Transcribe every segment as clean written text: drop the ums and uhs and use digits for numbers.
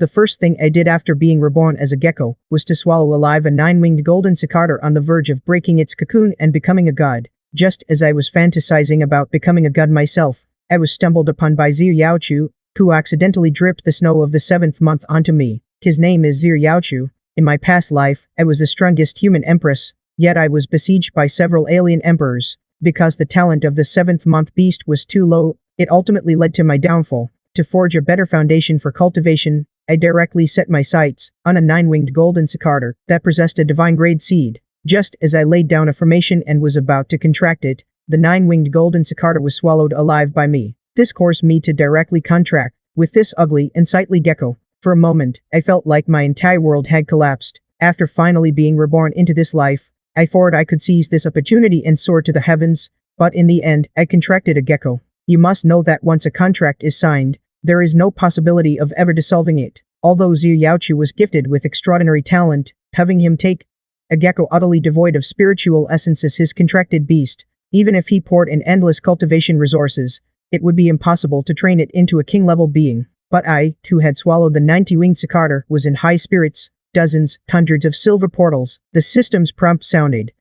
The first thing I did after being reborn as a gecko was to swallow alive a 9-winged golden cicada on the verge of breaking its cocoon and becoming a god. Just as I was fantasizing about becoming a god myself, I was stumbled upon by Xianxia, who accidentally dripped the snow of the 7th month onto me. His name is Xianxia. In my past life, I was the strongest human empress, yet I was besieged by several alien emperors. Because the talent of the 7th month beast was too low, it ultimately led to my downfall. To forge a better foundation for cultivation, I directly set my sights on a 9-winged golden cicada that possessed a divine grade seed. Just as I laid down a formation and was about to contract it, the 9-winged golden cicada was swallowed alive by me. This caused me to directly contract with this ugly and sightly gecko. For a moment, I felt like my entire world had collapsed. After finally being reborn into this life, I thought I could seize this opportunity and soar to the heavens, but in the end, I contracted a gecko. You must know that once a contract is signed, there is no possibility of ever dissolving it. Although Xianxia was gifted with extraordinary talent, having him take a gecko utterly devoid of spiritual essence as his contracted beast, even if he poured in endless cultivation resources, it would be impossible to train it into a king-level being. But I, who had swallowed the 90-winged cicada, was in high spirits. Dozens, hundreds of silver portals. The system's prompt sounded.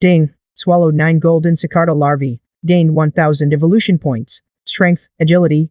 Ding. Swallowed 9 golden cicada larvae. Gained 1000 evolution points. Strength, agility,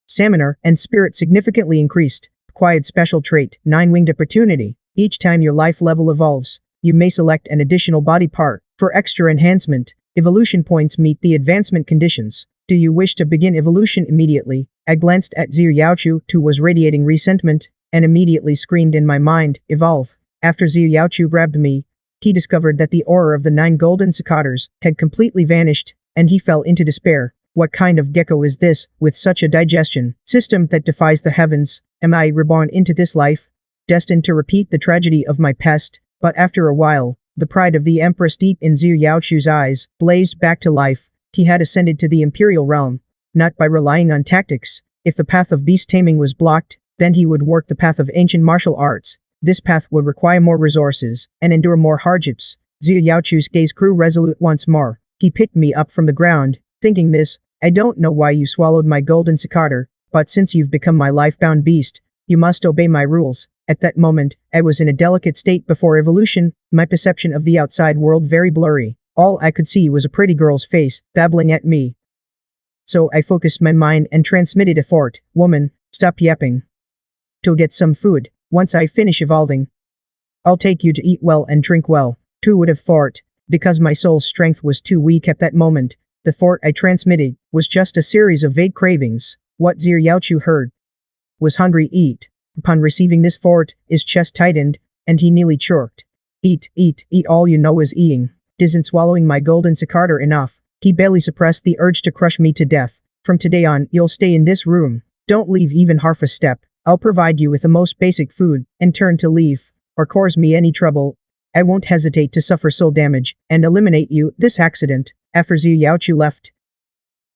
stamina, and spirit significantly increased. Acquired special trait, 9-winged opportunity. Each time your life level evolves, you may select an additional body part. For extra enhancement, evolution points meet the advancement conditions. Do you wish to begin evolution immediately? I glanced at Xianxia, who was radiating resentment, and immediately screamed in my mind, evolve. After Xianxia grabbed me, he discovered that the aura of the 9 golden cicadas had completely vanished, and he fell into despair. What kind of gecko is this, with such a digestion system that defies the heavens? Am I reborn into this life, destined to repeat the tragedy of my past? But after a while, the pride of the Empress deep in Xianxia's eyes blazed back to life. He had ascended to the imperial realm, not by relying on tactics. If the path of beast taming was blocked, then he would work the path of ancient martial arts. This path would require more resources and endure more hardships. Xianxia's gaze grew resolute once more. He picked me up from the ground, thinking, "Miss, I don't know why you swallowed my golden cicada, but since you've become my life-bound beast, you must obey my rules." At that moment, I was in a delicate state before evolution, my perception of the outside world very blurry. All I could see was a pretty girl's face, babbling at me. So I focused my mind and transmitted a thought. "Woman, stop yapping. To get some food. Once I finish evolving, I'll take you to eat well and drink well." Who would have thought? Because my soul's strength was too weak at that moment, the thought I transmitted was just a series of vague cravings. What Xianxia heard was hungry eat. Upon receiving this thought, his chest tightened, and he nearly choked. Eat, eat, eat, all you know is eating. Isn't swallowing my golden cicada enough? He barely suppressed the urge to crush me to death. From today on, you'll stay in this room. Don't leave even half a step. I'll provide you with the most basic food, and turn to leave, or cause me any trouble. I won't hesitate to suffer soul damage, and eliminate you. This accident. After Xianxia left,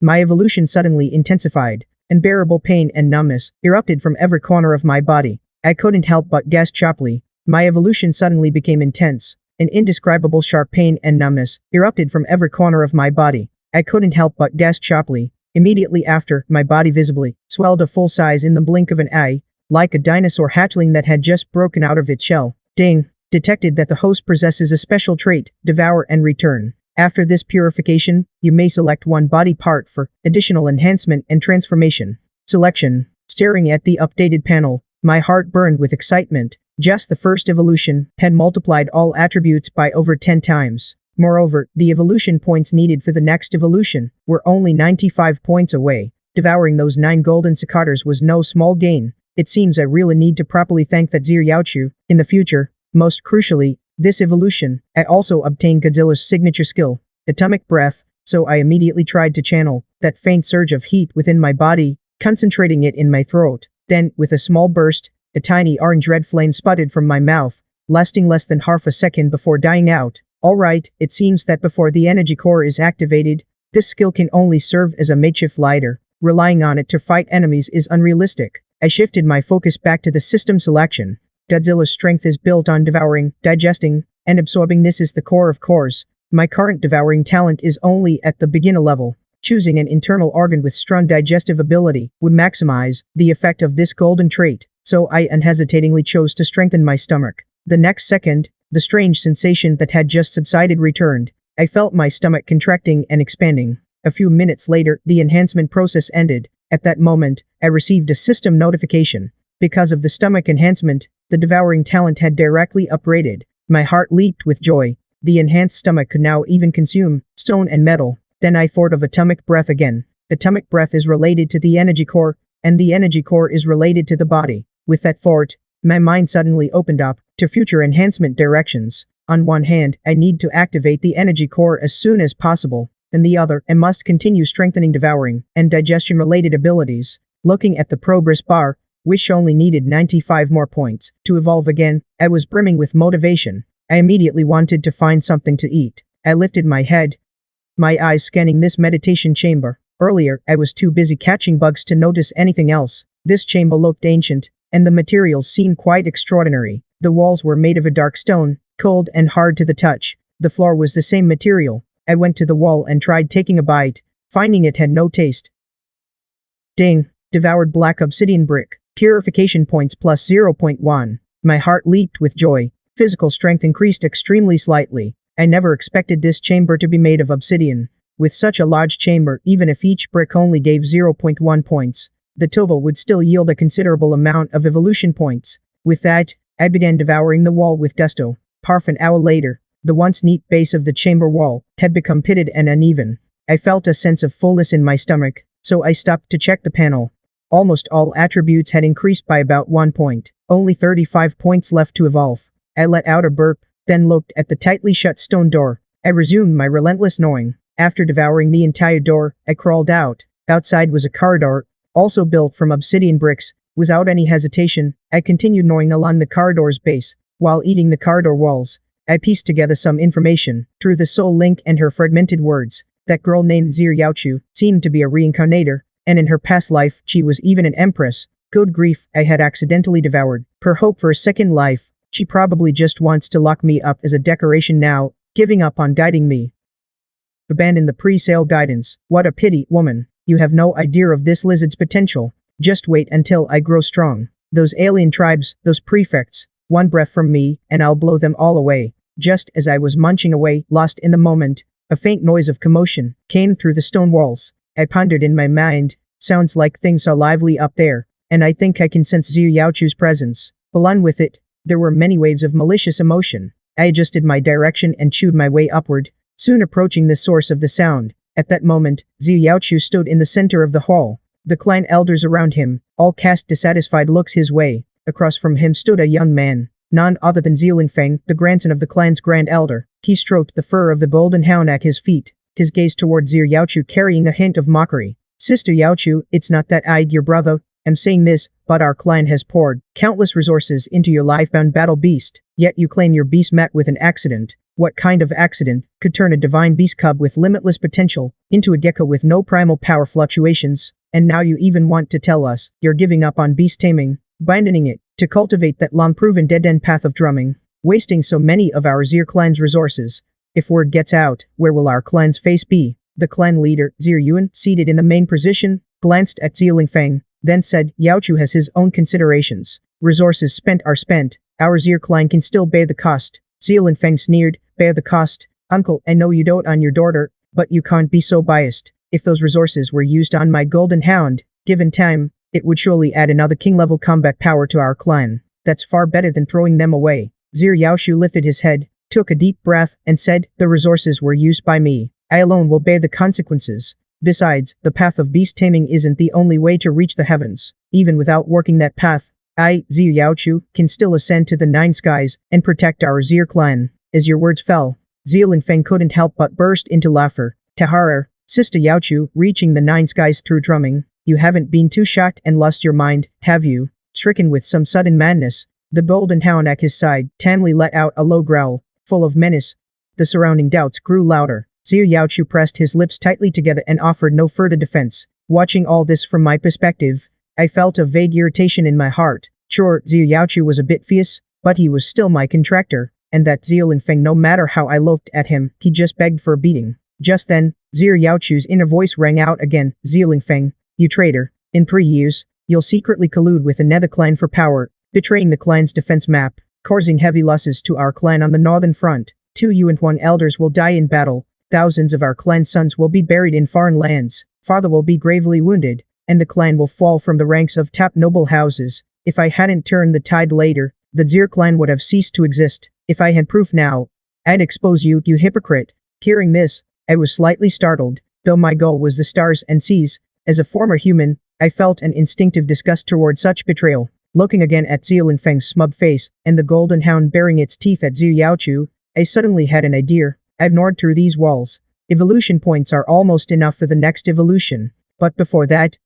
my evolution suddenly intensified. Unbearable pain and numbness erupted from every corner of my body. I couldn't help but gasp sharply. My evolution suddenly became intense. An indescribable sharp pain and numbness erupted from every corner of my body. I couldn't help but gasp sharply. Immediately after, my body visibly swelled to full size in the blink of an eye, like a dinosaur hatchling that had just broken out of its shell. Ding! Detected that the host possesses a special trait, devour and return. After this purification, you may select one body part for additional enhancement and transformation. Selection. Staring at the updated panel, my heart burned with excitement. Just the first evolution had multiplied all attributes by over 10 times. Moreover, the evolution points needed for the next evolution were only 95 points away. Devouring those 9 golden cicadas was no small gain. It seems I really need to properly thank that Xianxia in the future. Most crucially, this evolution, I also obtained Godzilla's signature skill, atomic breath, so I immediately tried to channel that faint surge of heat within my body, concentrating it in my throat. Then, with a small burst, a tiny orange red flame sputtered from my mouth, lasting less than half a second before dying out. Alright, it seems that before the energy core is activated, this skill can only serve as a makeshift lighter. Relying on it to fight enemies is unrealistic. I shifted my focus back to the system selection. Godzilla's strength is built on devouring, digesting, and absorbing. This is the core of cores. My current devouring talent is only at the beginner level. Choosing an internal organ with strong digestive ability would maximize the effect of this golden trait. so I unhesitatingly chose to strengthen my stomach. The next second, the strange sensation that had just subsided returned. I felt my stomach contracting and expanding. A few minutes later, the enhancement process ended. At that moment, I received a system notification. Because of the stomach enhancement, the devouring talent had directly upgraded. My heart leaped with joy. The enhanced stomach could now even consume stone and metal. Then I thought of atomic breath again. Atomic breath is related to the energy core, and the energy core is related to the body. With that thought, my mind suddenly opened up to future enhancement directions. On one hand, I need to activate the energy core as soon as possible. On the other, I must continue strengthening devouring and digestion-related abilities. Looking at the progress bar, which only needed 95 more points to evolve again, I was brimming with motivation. I immediately wanted to find something to eat. I lifted my head, my eyes scanning this meditation chamber. Earlier, I was too busy catching bugs to notice anything else. This chamber looked ancient, and the materials seemed quite extraordinary. The walls were made of a dark stone, cold and hard to the touch. The floor was the same material. I went to the wall and tried taking a bite, finding it had no taste. Ding! Devoured black obsidian brick. Purification points plus 0.1. My heart leaped with joy. Physical strength increased extremely slightly. I never expected this chamber to be made of obsidian. With such a large chamber, even if each brick only gave 0.1 points, the total would still yield a considerable amount of evolution points. With that, I began devouring the wall with gusto. Half an hour later, the once neat base of the chamber wall had become pitted and uneven. I felt a sense of fullness in my stomach, so I stopped to check the panel. Almost all attributes had increased by about 1 point. Only 35 points left to evolve. I let out a burp, then looked at the tightly shut stone door. I resumed my relentless gnawing. After devouring the entire door, I crawled out. Outside was a corridor, also built from obsidian bricks. Without any hesitation, I continued gnawing along the corridor's base. While eating the corridor walls, I pieced together some information through the soul link and her fragmented words. That girl named Xianxia seemed to be a reincarnator, and in her past life, she was even an empress. Good grief, I had accidentally devoured her hope for a second life. She probably just wants to lock me up as a decoration now, giving up on guiding me. Abandon the pre-sale guidance. What a pity, woman. You have no idea of this lizard's potential. Just wait until I grow strong. Those alien tribes, those prefects, one breath from me, and I'll blow them all away. Just as I was munching away, lost in the moment, a faint noise of commotion came through the stone walls. I pondered in my mind, sounds like things are lively up there, and I think I can sense Xiaochu's presence. Along with it, there were many waves of malicious emotion. I adjusted my direction and chewed my way upward, soon approaching the source of the sound. At that moment, Xiaochu stood in the center of the hall. The clan elders around him all cast dissatisfied looks his way. Across from him stood a young man, none other than Zilingfeng, the grandson of the clan's grand elder. He stroked the fur of the golden hound at his feet, his gaze toward Xiaochu carrying a hint of mockery. Sister Yaochu, it's not that I'd your brother, am saying this, but our clan has poured countless resources into your life-bound battle beast, yet you claim your beast met with an accident. What kind of accident could turn a divine beast cub with limitless potential into a gecko with no primal power fluctuations? And now you even want to tell us you're giving up on beast taming, abandoning it to cultivate that long-proven dead-end path of drumming, wasting so many of our Zir clan's resources. If word gets out, where will our clan's face be? The clan leader, Zir Yuan, seated in the main position, glanced at Zilingfeng, then said, Yaochu has his own considerations. Resources spent are spent. Our Zir clan can still bear the cost. Zilingfeng sneered, bear the cost. Uncle, I know you dote on your daughter, but you can't be so biased. If those resources were used on my golden hound, given time, it would surely add another king-level combat power to our clan. That's far better than throwing them away. Zir Yaoshu lifted his head, took a deep breath, and said, the resources were used by me. I alone will bear the consequences. Besides, the path of beast taming isn't the only way to reach the heavens. Even without working that path, I, Zir Yaochu, can still ascend to the 9 skies and protect our Zir clan. As your words fell, Zilingfeng couldn't help but burst into laughter. Tahara, Sister Yaochu, reaching the 9 skies through drumming. You haven't been too shocked and lost your mind, have you? Stricken with some sudden madness, the golden hound at his side, Tamli let out a low growl, full of menace. The surrounding doubts grew louder. Zir Yaochu pressed his lips tightly together and offered no further defense. Watching all this from my perspective, I felt a vague irritation in my heart. Sure, Zir Yaochu was a bit fierce, but he was still my contractor, and that Zilingfeng, no matter how I looked at him, he just begged for a beating. Just then, Zir Yaochu's inner voice rang out again, Zilingfeng, you traitor. In 3 years, you'll secretly collude with another clan for power, betraying the clan's defense map, causing heavy losses to our clan on the northern front. 2 you and 1 elders will die in battle, thousands of our clan's sons will be buried in foreign lands, father will be gravely wounded, and the clan will fall from the ranks of top noble houses. If I hadn't turned the tide later, the Zir clan would have ceased to exist. If I had proof now, I'd expose you, you hypocrite. Hearing this, I was slightly startled, though my goal was the stars and seas. As a former human, I felt an instinctive disgust toward such betrayal. Looking again at Zilingfeng's smug face, and the golden hound baring its teeth at Zhu Yaochu, I suddenly had an idea. I've gnawed through these walls. Evolution points are almost enough for the next evolution. But before that,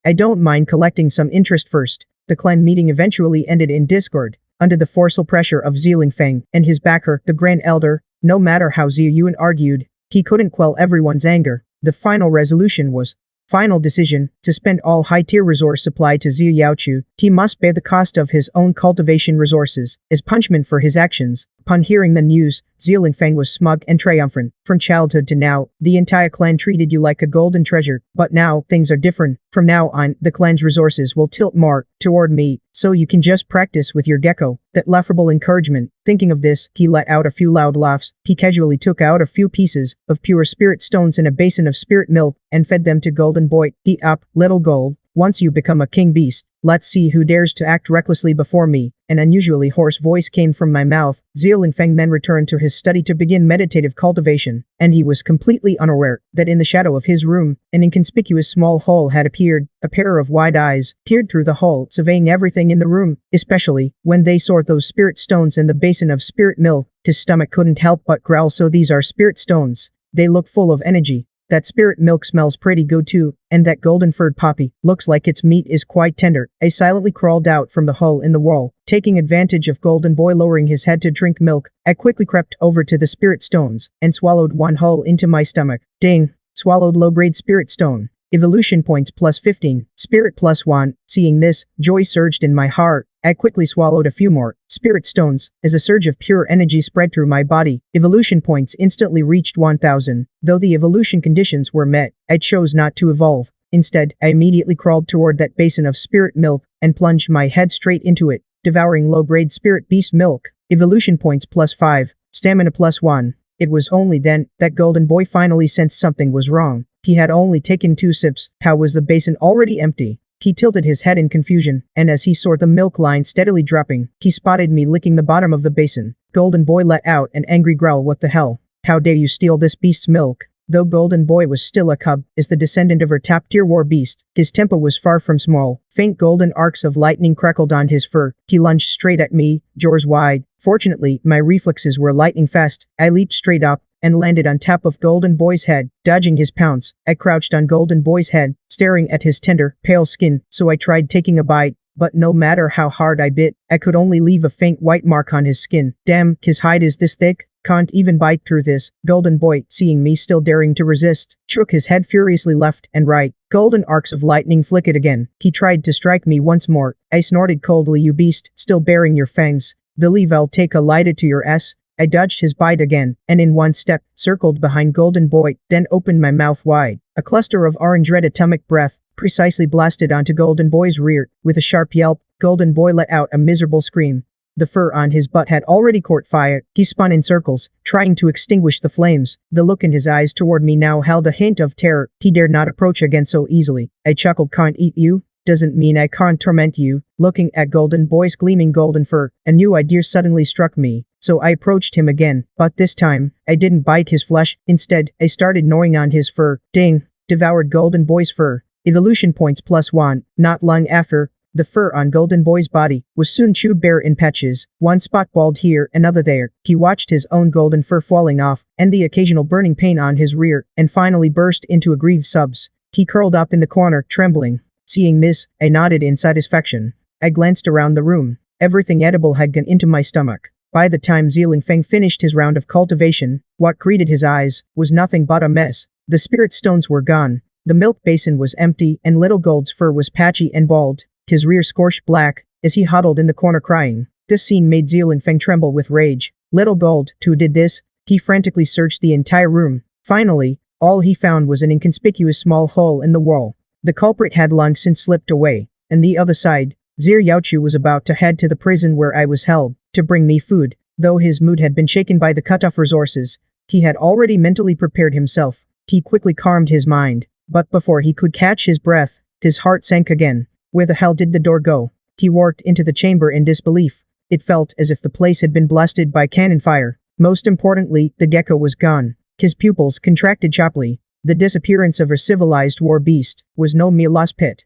I don't mind collecting some interest first. The clan meeting eventually ended in discord, under the forceful pressure of Zilingfeng and his backer, the Grand Elder. No matter how Zhu Yuan argued, he couldn't quell everyone's anger. The final resolution was, final decision, suspend all high-tier resource supply to Zhu Yaochu. He must bear the cost of his own cultivation resources, as punishment for his actions. Upon hearing the news, Zilingfeng was smug and triumphant. From childhood to now, the entire clan treated you like a golden treasure, but now, things are different. From now on, the clan's resources will tilt more toward me, so you can just practice with your Gecko. That laughable encouragement. Thinking of this, he let out a few loud laughs. He casually took out a few pieces of pure spirit stones in a basin of spirit milk, and fed them to Golden Boy. Eat up, little gold. Once you become a king beast, let's see who dares to act recklessly before me. An unusually hoarse voice came from my mouth. Zilingfeng then returned to his study to begin meditative cultivation, and he was completely unaware that in the shadow of his room, an inconspicuous small hole had appeared. A pair of wide eyes peered through the hole, surveying everything in the room, especially when they saw those spirit stones in the basin of spirit milk. His stomach couldn't help but growl. So these are spirit stones. They look full of energy. That spirit milk smells pretty good too, and that golden-furred poppy looks like its meat is quite tender. I silently crawled out from the hole in the wall, taking advantage of Golden Boy lowering his head to drink milk. I quickly crept over to the spirit stones and swallowed one whole into my stomach. Ding! Swallowed low-grade spirit stone. Evolution points plus 15, spirit plus 1. Seeing this, joy surged in my heart. I quickly swallowed a few more spirit stones as a surge of pure energy spread through my body. Evolution points instantly reached 1000. Though the evolution conditions were met, I chose not to evolve. Instead, I immediately crawled toward that basin of spirit milk and plunged my head straight into it, devouring low-grade spirit beast milk. Evolution points plus 5, stamina plus 1. It was only then that Golden Boy finally sensed something was wrong. He had only taken 2 sips. How was the basin already empty? He tilted his head in confusion, and as he saw the milk line steadily dropping, he spotted me licking the bottom of the basin. Golden Boy let out an angry growl. What the hell? How dare you steal this beast's milk? Though Golden Boy was still a cub, as the descendant of her top-tier war beast, his temper was far from small. Faint golden arcs of lightning crackled on his fur. He lunged straight at me, jaws wide. Fortunately, my reflexes were lightning fast. I leaped straight up and landed on top of Golden Boy's head, dodging his pounce. I crouched on Golden Boy's head, staring at his tender, pale skin, so I tried taking a bite, but no matter how hard I bit, I could only leave a faint white mark on his skin. Damn, his hide is this thick? Can't even bite through this. Golden Boy, seeing me still daring to resist, shook his head furiously left and right. Golden arcs of lightning flickered again. He tried to strike me once more. I snorted coldly. You beast, still bearing your fangs. Believe I'll take a lighter to your ass. I dodged his bite again, and in one step, circled behind Golden Boy, then opened my mouth wide. A cluster of orange red atomic breath precisely blasted onto Golden Boy's rear. With a sharp yelp, Golden Boy let out a miserable scream. The fur on his butt had already caught fire. He spun in circles, trying to extinguish the flames. The look in his eyes toward me now held a hint of terror. He dared not approach again so easily. I chuckled. Can't eat you? Doesn't mean I can't torment you. Looking at Golden Boy's gleaming golden fur, a new idea suddenly struck me. So I approached him again, but this time, I didn't bite his flesh. Instead, I started gnawing on his fur. Ding! Devoured Golden Boy's fur. Evolution points plus 1. Not long after, the fur on Golden Boy's body was soon chewed bare in patches. One spot bald here, another there. He watched his own golden fur falling off, and the occasional burning pain on his rear, and finally burst into aggrieved sobs. He curled up in the corner, trembling. Seeing this, I nodded in satisfaction. I glanced around the room. Everything edible had gone into my stomach. By the time Zilingfeng finished his round of cultivation, what greeted his eyes was nothing but a mess. The spirit stones were gone. The milk basin was empty, and Little Gold's fur was patchy and bald, his rear scorched black, as he huddled in the corner crying. This scene made Zilingfeng tremble with rage. Little Gold, who did this? He frantically searched the entire room. Finally, all he found was an inconspicuous small hole in the wall. The culprit had long since slipped away. On the other side, Xiaochu was about to head to the prison where I was held, to bring me food. Though his mood had been shaken by the cut-off resources, he had already mentally prepared himself. He quickly calmed his mind, but before he could catch his breath, his heart sank again. Where the hell did the door go? He walked into the chamber in disbelief. It felt as if the place had been blasted by cannon fire. Most importantly, the gecko was gone. His pupils contracted sharply. The disappearance of a civilized war beast was no mere lost pet.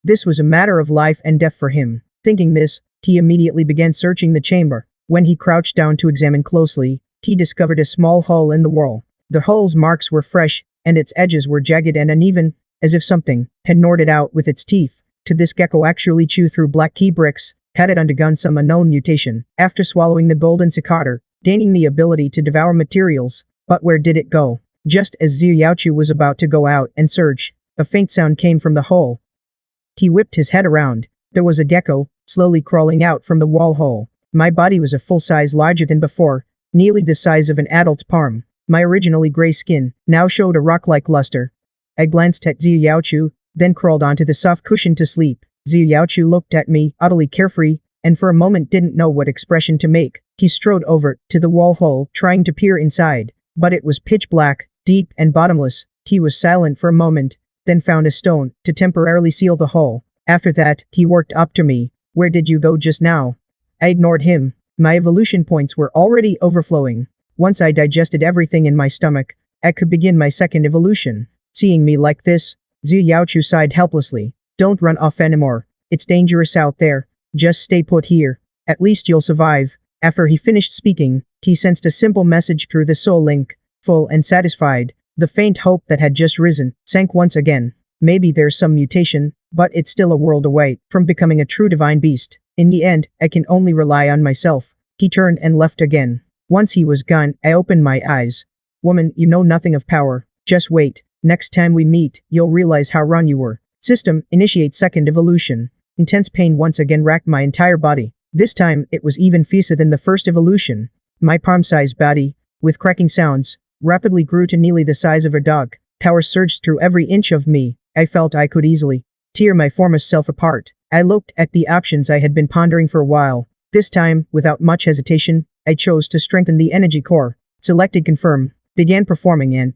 This was a matter of life and death for him. Thinking this, he immediately began searching the chamber. When he crouched down to examine closely, he discovered a small hole in the wall. The hole's marks were fresh, and its edges were jagged and uneven, as if something had gnawed it out with its teeth. Did this gecko actually chew through black key bricks? Had it undergone some unknown mutation after swallowing the golden cicatar, gaining the ability to devour materials? But where did it go? Just as Xiaochu was about to go out and search, a faint sound came from the hole. He whipped his head around. There was a gecko, slowly crawling out from the wall hole. My body was a full size larger than before, nearly the size of an adult's palm. My originally gray skin now showed a rock-like luster. I glanced at Xiaochu, then crawled onto the soft cushion to sleep. Xiaochu looked at me, utterly carefree, and for a moment didn't know what expression to make. He strode over to the wall hole, trying to peer inside, but it was pitch black, deep and bottomless. He was silent for a moment, then found a stone to temporarily seal the hole. After that, he worked up to me. Where did you go just now? I ignored him. My evolution points were already overflowing. Once I digested everything in my stomach, I could begin my second evolution. Seeing me like this, Xiaochu sighed helplessly. Don't run off anymore. It's dangerous out there. Just stay put here. At least you'll survive. After he finished speaking, he sensed a simple message through the soul link. Full and satisfied, the faint hope that had just risen sank once again. Maybe there's some mutation, but it's still a world away from becoming a true divine beast. In the end, I can only rely on myself. He turned and left again. Once he was gone, I opened my eyes. Woman, you know nothing of power. Just wait. Next time we meet, you'll realize how wrong you were. System, initiate second evolution. Intense pain once again racked my entire body. This time, it was even fiercer than the first evolution. My palm-sized body, with cracking sounds, rapidly grew to nearly the size of a dog. Power surged through every inch of me. I felt I could easily tear my former self apart. I looked at the options I had been pondering for a while. This time, without much hesitation, I chose to strengthen the energy core. Selected confirm. Began performing an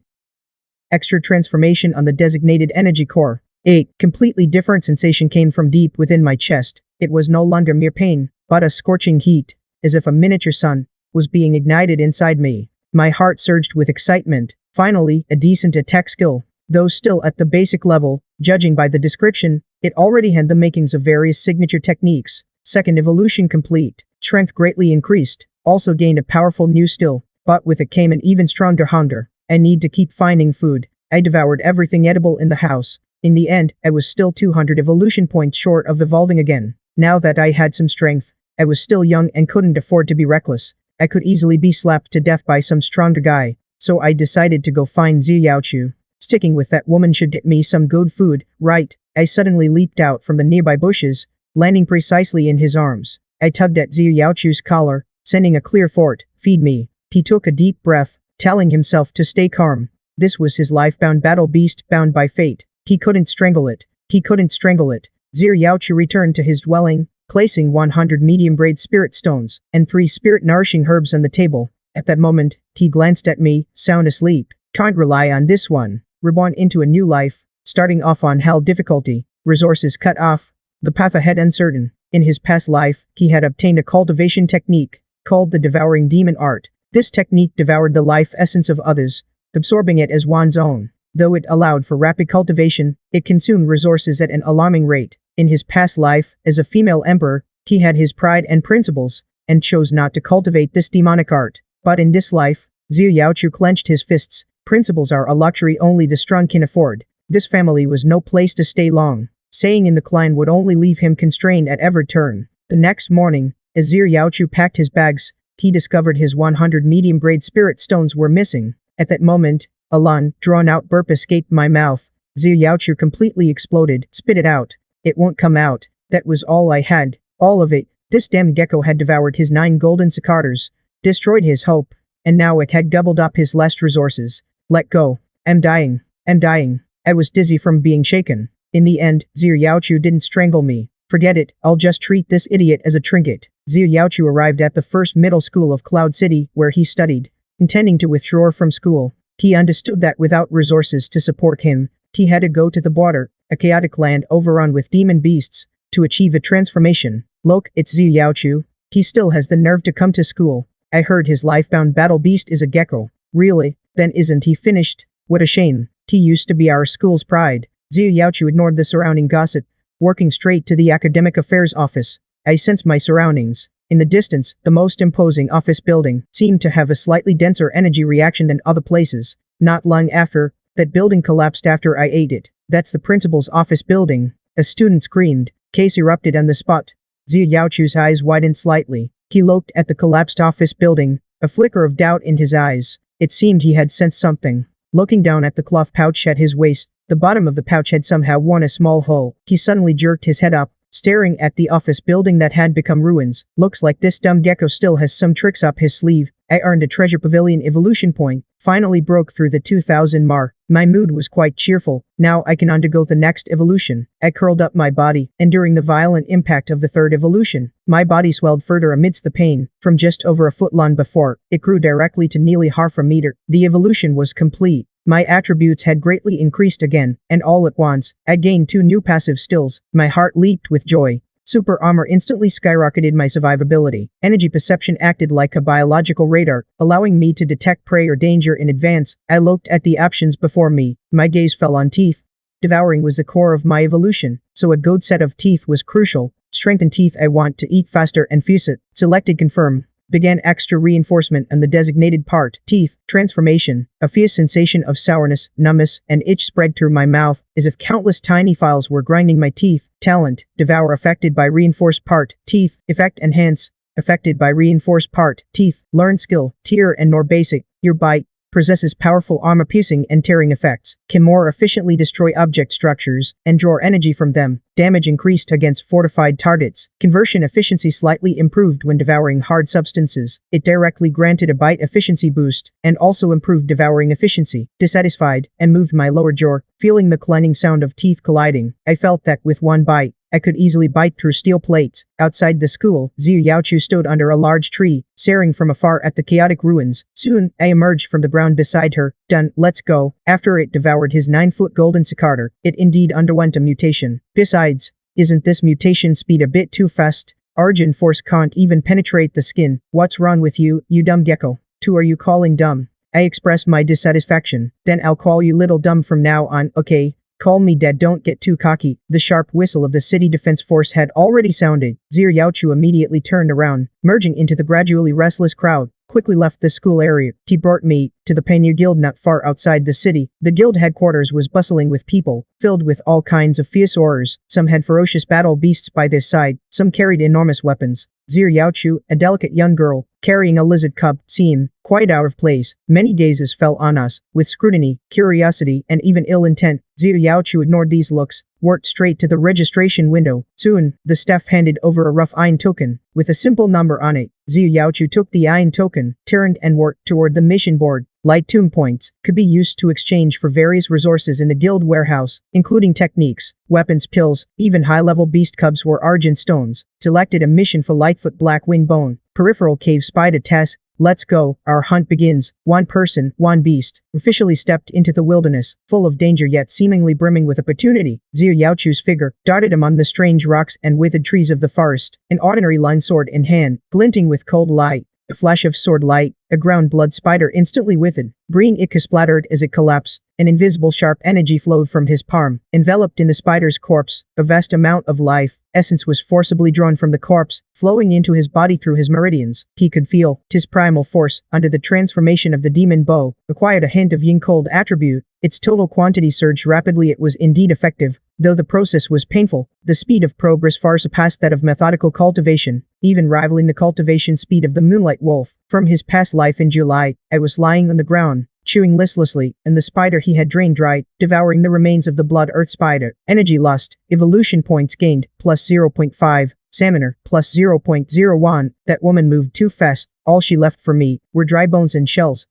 extra transformation on the designated energy core. A completely different sensation came from deep within my chest. It was no longer mere pain, but a scorching heat, as if a miniature sun was being ignited inside me. My heart surged with excitement. Finally, a decent attack skill. Though still at the basic level, judging by the description, it already had the makings of various signature techniques. Second evolution complete. Strength greatly increased. Also gained a powerful new skill, but with it came an even stronger hunger. I need to keep finding food. I devoured everything edible in the house. In the end, I was still 200 evolution points short of evolving again. Now that I had some strength, I was still young and couldn't afford to be reckless. I could easily be slapped to death by some stronger guy, so I decided to go find Xiaochu. Sticking with that woman should get me some good food, right? I suddenly leaped out from the nearby bushes, landing precisely in his arms. I tugged at Xiaochu's collar, sending a clear fort, feed me. He took a deep breath, telling himself to stay calm. This was his life-bound battle beast, bound by fate. He couldn't strangle it. He couldn't strangle it. Xiaochu returned to his dwelling, placing 100 medium-grade spirit stones and 3 spirit-nourishing herbs on the table. At that moment, he glanced at me, sound asleep. Can't rely on this one. Reborn into a new life, starting off on hell difficulty. Resources cut off. The path ahead uncertain. In his past life, he had obtained a cultivation technique called the Devouring demon art. This technique devoured the life essence of others, absorbing it as one's own. Though it allowed for rapid cultivation, it consumed resources at an alarming rate. In his past life, as a female emperor, he had his pride and principles, and chose not to cultivate this demonic art. But in this life, Xiaochu clenched his fists. Principles are a luxury only the strong can afford. This family was no place to stay long. Staying in the clan would only leave him constrained at every turn. The next morning, as Xiaochu packed his bags, he discovered his 100 medium-grade spirit stones were missing. At that moment, a long, drawn-out burp escaped my mouth. Xiaochu completely exploded. Spit it out. It won't come out. That was all I had. All of it. This damn gecko had devoured his 9 golden cicatars, destroyed his hope, and now it had doubled up his last resources. Let go. I'm dying. I'm dying. I was dizzy from being shaken. In the end, Zhu Yaochu didn't strangle me. Forget it, I'll just treat this idiot as a trinket. Zhu Yaochu arrived at the first middle school of Cloud City, where he studied. Intending to withdraw from school, he understood that without resources to support him, he had to go to the border, a chaotic land overrun with demon beasts, to achieve a transformation. Look, it's Zhu Yaochu. He still has the nerve to come to school. I heard his life-bound battle beast is a gecko. Really? Then isn't he finished? What a shame. He used to be our school's pride. Zhu Yaochu ignored the surrounding gossip, working straight to the academic affairs office. I sensed my surroundings. In the distance, the most imposing office building seemed to have a slightly denser energy reaction than other places. Not long after, that building collapsed after I ate it. That's the principal's office building. A student screamed. Case erupted on the spot. Zhu Yaochu's eyes widened slightly. He looked at the collapsed office building, a flicker of doubt in his eyes. It seemed he had sensed something. Looking down at the cloth pouch at his waist, the bottom of the pouch had somehow worn a small hole. He suddenly jerked his head up, staring at the office building that had become ruins. Looks like this dumb gecko still has some tricks up his sleeve. I earned a treasure pavilion evolution point, finally broke through the 2000 mark. My mood was quite cheerful. Now I can undergo the next evolution. I curled up my body, enduring the violent impact of the third evolution. My body swelled further amidst the pain. From just over a foot long before, it grew directly to nearly half a meter. The evolution was complete. My attributes had greatly increased again, and all at once, I gained 2 new passive skills. My heart leaped with joy. Super armor instantly skyrocketed my survivability. Energy perception acted like a biological radar, allowing me to detect prey or danger in advance. I looked at the options before me. My gaze fell on teeth. Devouring was the core of my evolution, so a good set of teeth was crucial. Strengthened teeth. I want to eat faster and fuse it. Selected confirm. Began extra reinforcement on the designated part. Teeth. Transformation. A fierce sensation of sourness, numbness, and itch spread through my mouth, as if countless tiny files were grinding my teeth. Talent. Devour affected by reinforced part. Teeth. Effect enhance. Affected by reinforced part. Teeth. Learn skill. Tier and more basic. Your bite possesses powerful armor-piercing and tearing effects, can more efficiently destroy object structures, and draw energy from them. Damage increased against fortified targets. Conversion efficiency slightly improved when devouring hard substances. It directly granted a bite efficiency boost, and also improved devouring efficiency. Dissatisfied, and moved my lower jaw, feeling the clanging sound of teeth colliding. I felt that with one bite, I could easily bite through steel plates. Outside the school, Zhu Yaochu stood under a large tree, staring from afar at the chaotic ruins. Soon, I emerged from the ground beside her. Done, let's go. After it devoured his 9-foot golden cicada, it indeed underwent a mutation. Besides, isn't this mutation speed a bit too fast? Origin force can't even penetrate the skin. What's wrong with you, you dumb gecko? Who are you calling dumb? I expressed my dissatisfaction. Then I'll call you little dumb from now on, okay? Call me dead, don't get too cocky. The sharp whistle of the city defense force had already sounded. Zhu Yaochu immediately turned around, merging into the gradually restless crowd, quickly left the school area. He brought me to the Pioneer Guild not far outside the city. The guild headquarters was bustling with people, filled with all kinds of fierce warriors. Some had ferocious battle beasts by their side, some carried enormous weapons. Zhu Yaochu, a delicate young girl, carrying a lizard cub, seemed quite out of place. Many gazes fell on us, with scrutiny, curiosity, and even ill intent. Zhu Yaochu ignored these looks, worked straight to the registration window. Soon, the staff handed over a rough iron token, with a simple number on it. Zhu Yaochu took the iron token, turned and worked toward the mission board. Light tomb points could be used to exchange for various resources in the guild warehouse, including techniques, weapons, pills, even high-level beast cubs were argent stones. Selected a mission for Lightfoot Black Windbone. Peripheral cave spider task. Let's go, our hunt begins. One person, one beast, officially stepped into the wilderness, full of danger yet seemingly brimming with opportunity. Zhu Yaochu's figure darted among the strange rocks and withered trees of the forest, an ordinary long sword in hand, glinting with cold light. A flash of sword light, a ground blood spider instantly withered. Green ichor splattered as it collapsed. An invisible sharp energy flowed from his palm, enveloped in the spider's corpse. A vast amount of life essence was forcibly drawn from the corpse, flowing into his body through his meridians. He could feel his primal force under the transformation of the demon bow, acquired a hint of yin cold attribute. Its total quantity surged rapidly. It was indeed effective, though the process was painful. The speed of progress far surpassed that of methodical cultivation, even rivaling the cultivation speed of the Moonlight Wolf. From his past life in July, I was lying on the ground, chewing listlessly, and the spider he had drained dry, devouring the remains of the blood earth spider. Energy lost, evolution points gained, plus 0.5, Salmoner, plus 0.01. That woman moved too fast. All she left for me were dry bones and shells.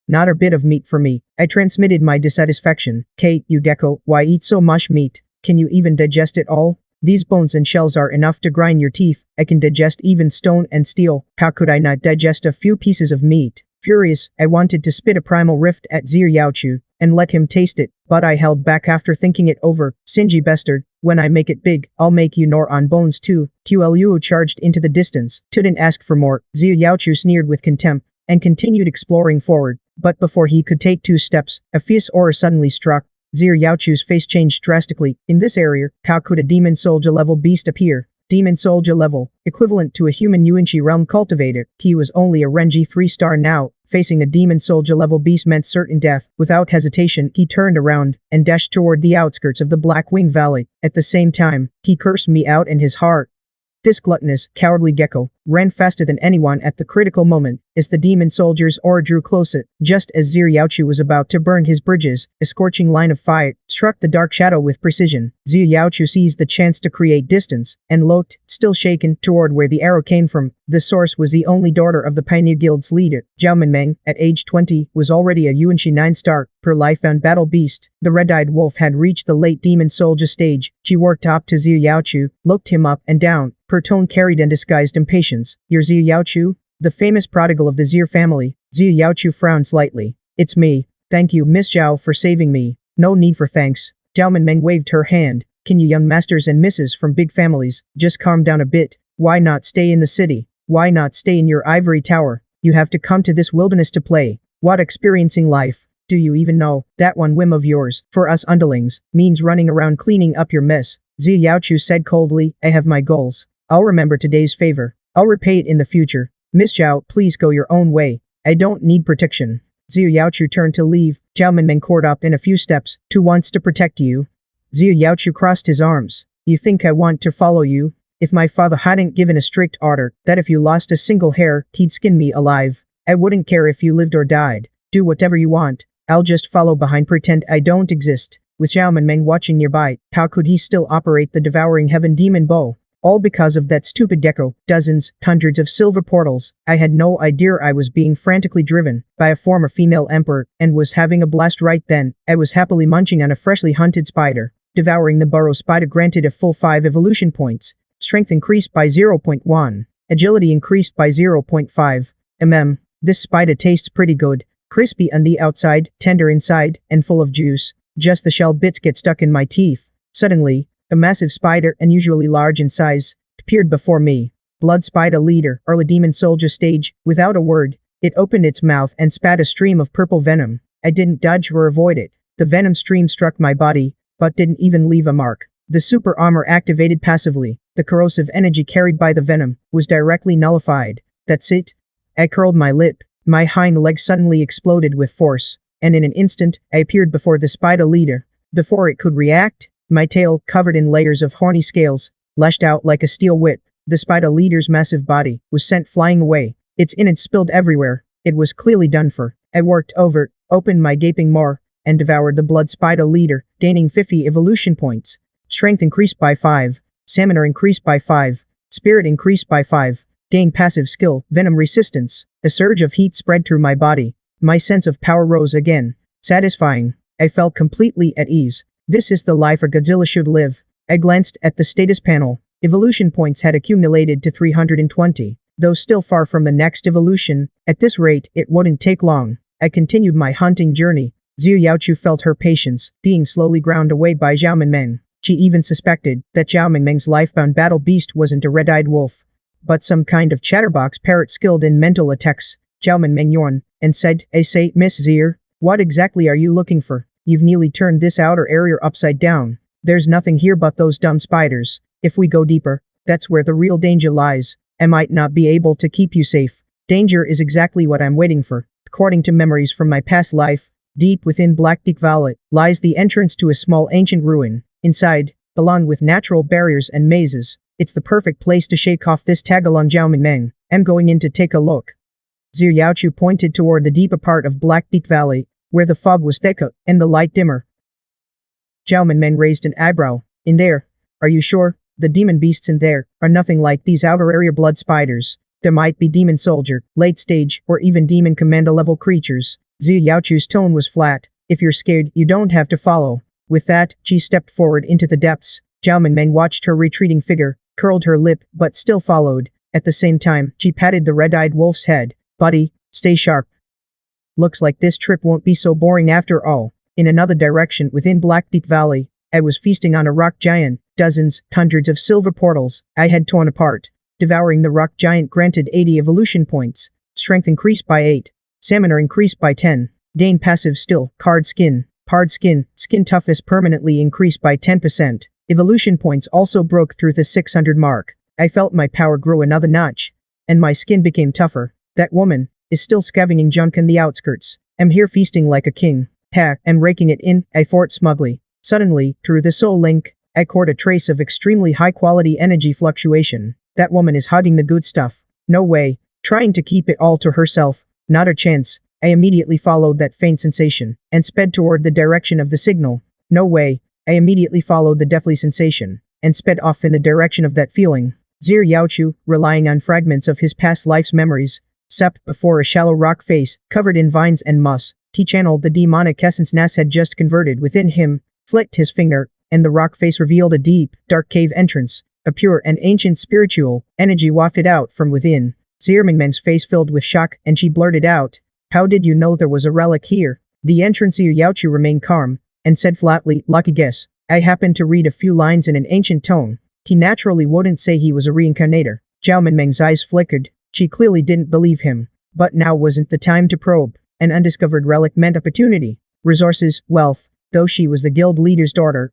Not a bit of meat for me. I transmitted my dissatisfaction. Kate, you Gecko, why eat so much meat? Can you even digest it all? These bones and shells are enough to grind your teeth. I can digest even stone and steel. How could I not digest a few pieces of meat? Furious, I wanted to spit a primal rift at Xiaochu and let him taste it, but I held back after thinking it over. Shinji bestered, when I make it big, I'll make you gnaw on bones too. Qluo charged into the distance. Didn't ask for more. Xiaochu sneered with contempt and continued exploring forward, but before he could take 2 steps, a fierce aura suddenly struck. Xiaochu's face changed drastically. In this area, how could a demon soldier level beast appear? Demon soldier level, equivalent to a human Yuanqi realm cultivator. He was only a Renji 3-star now. Facing a demon soldier level beast meant certain death. Without hesitation, he turned around and dashed toward the outskirts of the Blackwing Valley. At the same time, he cursed me out in his heart. This gluttonous, cowardly Gecko ran faster than anyone at the critical moment as the demon soldier's aura drew closer. Just as Xiaochu was about to burn his bridges, a scorching line of fire struck the dark shadow with precision. Xiaochu seized the chance to create distance and looked, still shaken, toward where the arrow came from. The source was the only daughter of the Pioneer Guild's leader. Zhao Minmeng, at age 20, was already a Yuanqi 9-star per life-bound battle beast. The red-eyed wolf had reached the late demon soldier stage. She worked up to Xiaochu, looked him up and down. Her tone carried and disguised impatience. You're Xiaochu? The famous prodigal of the Zir family. Xiaochu frowned slightly. It's me. Thank you, Miss Zhao, for saving me. No need for thanks. Zhao Minmeng waved her hand. Can you young masters and misses from big families just calm down a bit? Why not stay in the city? Why not stay in your ivory tower? You have to come to this wilderness to play. What experiencing life? Do you even know that one whim of yours, for us underlings, means running around cleaning up your mess? Xiaochu said coldly, I have my goals. I'll remember today's favor. I'll repay it in the future. Miss Zhao, please go your own way. I don't need protection. Xiaochu turned to leave. Zhao Minmeng caught up in a few steps. Who wants to protect you? Xiaochu crossed his arms. You think I want to follow you? If my father hadn't given a strict order that if you lost a single hair, he'd skin me alive, I wouldn't care if you lived or died. Do whatever you want. I'll just follow behind, pretend I don't exist. With Zhao Minmeng watching nearby, how could he still operate the Devouring Heaven Demon Bow? All because of that stupid Gecko. Dozens, hundreds of silver portals. I had no idea I was being frantically driven by a former female emperor and was having a blast right then. I was happily munching on a freshly hunted spider. Devouring the burrow spider granted a full 5 evolution points. Strength increased by 0.1. Agility increased by 0.5. This spider tastes pretty good. Crispy on the outside, tender inside, and full of juice. Just the shell bits get stuck in my teeth. Suddenly, a massive spider, unusually large in size, appeared before me. Blood spider leader, early demon soldier stage. Without a word, it opened its mouth and spat a stream of purple venom. I didn't dodge or avoid it. The venom stream struck my body, but didn't even leave a mark. The super armor activated passively. The corrosive energy carried by the venom was directly nullified. That's it. I curled my lip. My hind leg suddenly exploded with force, and in an instant, I appeared before the spider leader. Before it could react, my tail, covered in layers of horny scales, lashed out like a steel whip. The spider leader's massive body was sent flying away. Its innards spilled everywhere. It was clearly done for. I worked over, opened my gaping maw, and devoured the blood spider leader, gaining 50 evolution points. Strength increased by 5. Stamina increased by 5. Spirit increased by 5. Gained passive skill, venom resistance. A surge of heat spread through my body. My sense of power rose again. Satisfying. I felt completely at ease. This is the life a Godzilla should live. I glanced at the status panel. Evolution points had accumulated to 320. Though still far from the next evolution, at this rate, it wouldn't take long. I continued my hunting journey. Xiaochu felt her patience being slowly ground away by Zhao Minmeng. She even suspected that Zhao Minmeng's life-bound battle beast wasn't a red-eyed wolf, but some kind of chatterbox parrot skilled in mental attacks. Zhao Minmeng yawned and said, I say, Miss Zir, what exactly are you looking for? You've nearly turned this outer area upside down. There's nothing here but those dumb spiders. If we go deeper, that's where the real danger lies. I might not be able to keep you safe. Danger is exactly what I'm waiting for. According to memories from my past life, deep within Blackpeak Valley lies the entrance to a small ancient ruin. Inside, along with natural barriers and mazes, it's the perfect place to shake off this tag along Zhao Minmeng. I'm going in to take a look. Xiaochu pointed toward the deeper part of Blackpeak Valley, where the fog was thicker and the light dimmer. Zhao Minmeng raised an eyebrow. In there? Are you sure? The demon beasts in there are nothing like these outer area blood spiders. There might be demon soldier, late stage, or even demon commander level creatures. Xiaochu's tone was flat. If you're scared, you don't have to follow. With that, she stepped forward into the depths. Zhao Minmeng watched her retreating figure, curled her lip, but still followed. At the same time, she patted the red-eyed wolf's head. Buddy, stay sharp. Looks like this trip won't be so boring after all. In another direction within Blackpeak Valley, I was feasting on a rock giant. Dozens, hundreds of silver portals I had torn apart. Devouring the rock giant granted 80 evolution points. Strength increased by 8. Stamina increased by 10. Gain passive still, card skin. Hard skin, skin toughness permanently increased by 10%. Evolution points also broke through the 600 mark. I felt my power grow another notch. And my skin became tougher. That woman is still scavenging junk in the outskirts. I'm here feasting like a king. Ha, and raking it in, I thought smugly. Suddenly, through the soul link, I caught a trace of extremely high-quality energy fluctuation. That woman is hugging the good stuff. No way. Trying to keep it all to herself. Not a chance. I immediately followed that faint sensation, and sped toward the direction of the signal. No way. I immediately followed the deathly sensation, and sped off in the direction of that feeling. Zir Yaochu, relying on fragments of his past life's memories, stepped before a shallow rock face, covered in vines and moss. He channeled the demonic essence Nas had just converted within him, flicked his finger, and the rock face revealed a deep, dark cave entrance. A pure and ancient spiritual energy wafted out from within. Zir Mingmeng's face filled with shock, and she blurted out, "How did you know there was a relic here?" The entrance Yaochu remained calm, and said flatly, "Lucky guess. I happened to read a few lines in an ancient tome." He naturally wouldn't say he was a reincarnator. Zhao Minmeng's eyes flickered. She clearly didn't believe him. But now wasn't the time to probe. An undiscovered relic meant opportunity. Resources, wealth. Though she was the guild leader's daughter,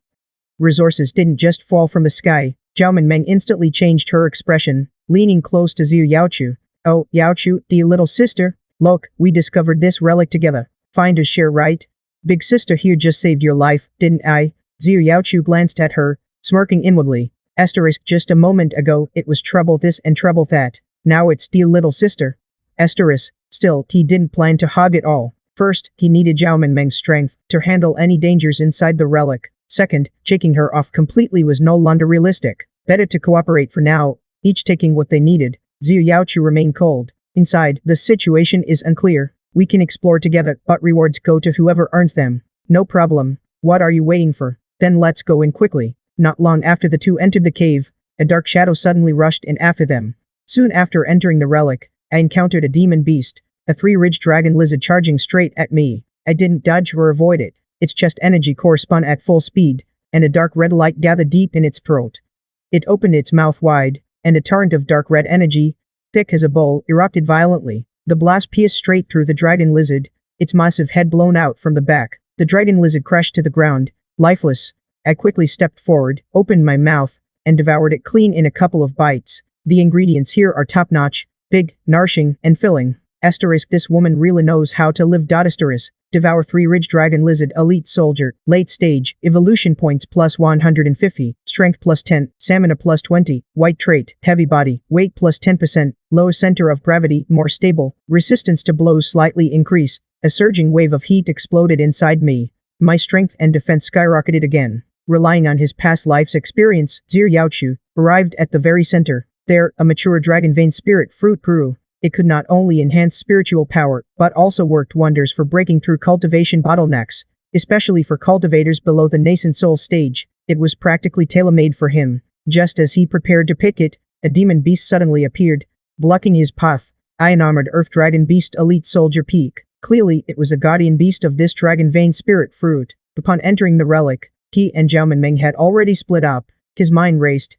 resources didn't just fall from the sky. Zhao Minmeng instantly changed her expression, leaning close to Zir Yaochu. "Oh, Yaochu, dear little sister. Look, we discovered this relic together. Find a share, right? Big sister here just saved your life, didn't I?" Zir Yaochu glanced at her, smirking inwardly. Asterisk, just a moment ago, it was trouble this and trouble that. Now it's dear little sister. Asterisk, still, he didn't plan to hog it all. First, he needed Zhao Minmeng's strength to handle any dangers inside the relic. Second, shaking her off completely was no longer realistic. Better to cooperate for now, each taking what they needed. Zir Yaochu remained cold. Inside, the situation is unclear. We can explore together, but rewards go to whoever earns them. No problem. What are you waiting for? Then let's go in quickly. Not long after the two entered the cave, a dark shadow suddenly rushed in after them. Soon after entering the relic, I encountered a demon beast, a three-ridged dragon lizard charging straight at me. I didn't dodge or avoid it. Its chest energy core spun at full speed, and a dark red light gathered deep in its throat. It opened its mouth wide, and a torrent of dark red energy, thick as a bowl, erupted violently. The blast pierced straight through the dragon lizard, its massive head blown out from the back. The dragon lizard crashed to the ground, lifeless. I quickly stepped forward, opened my mouth, and devoured it clean in a couple of bites. The ingredients here are top-notch, big, nourishing, and filling. Asterisk, this woman really knows how to live. Asterisk, devour three-ridged dragon lizard elite soldier, late stage, evolution points plus 150, strength plus 10, stamina plus 20, white trait, heavy body, weight plus 10%, low center of gravity, more stable, resistance to blows slightly increase. A surging wave of heat exploded inside me. My strength and defense skyrocketed again. Relying on his past life's experience, Zir Yaochu arrived at the very center. There, a mature dragon vein spirit fruit grew. It could not only enhance spiritual power, but also worked wonders for breaking through cultivation bottlenecks, especially for cultivators below the nascent soul stage. It was practically tailor-made for him. Just as he prepared to pick it, a demon beast suddenly appeared, blocking his path. An armored earth dragon beast elite soldier peak. Clearly, it was a guardian beast of this dragon vein spirit fruit. Upon entering the relic, he and Zhao Minmeng had already split up. His mind raced,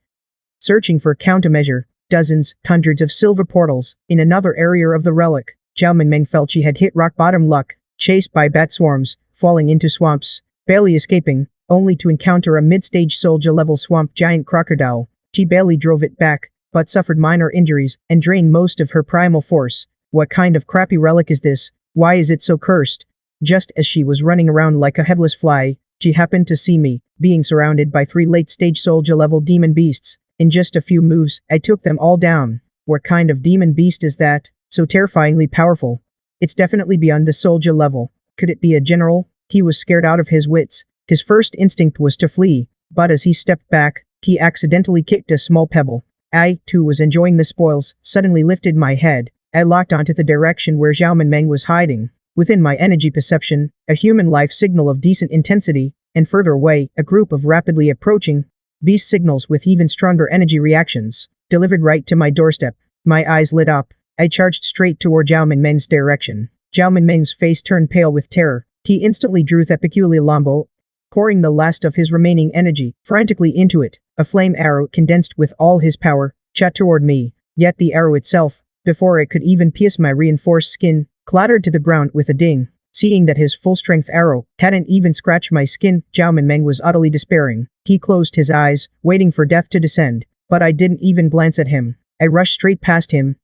searching for countermeasure. Dozens, hundreds of silver portals. In another area of the relic, Zhao Minmeng felt she had hit rock bottom luck, chased by bat swarms, falling into swamps, barely escaping, only to encounter a mid-stage soldier-level swamp giant crocodile. She barely drove it back, but suffered minor injuries, and drained most of her primal force. What kind of crappy relic is this? Why is it so cursed? Just as she was running around like a headless fly, she happened to see me, being surrounded by 3 late-stage soldier-level demon beasts. In just a few moves, I took them all down. What kind of demon beast is that? So terrifyingly powerful. It's definitely beyond the soldier level. Could it be a general? He was scared out of his wits. His first instinct was to flee, but as he stepped back, he accidentally kicked a small pebble. I, too, was enjoying the spoils, suddenly lifted my head. I locked onto the direction where Zhao Minmeng was hiding. Within my energy perception, a human life signal of decent intensity, and further away, a group of rapidly approaching beast signals with even stronger energy reactions, delivered right to my doorstep. My eyes lit up. I charged straight toward Zhao Mingmeng's direction. Zhao Mingmeng's face turned pale with terror. He instantly drew the peculiar longbow, pouring the last of his remaining energy frantically into it. A flame arrow condensed with all his power, shot toward me. Yet the arrow itself, before it could even pierce my reinforced skin, clattered to the ground with a ding. Seeing that his full-strength arrow hadn't even scratched my skin, Zhao Mingmeng was utterly despairing. He closed his eyes, waiting for death to descend. But I didn't even glance at him. I rushed straight past him,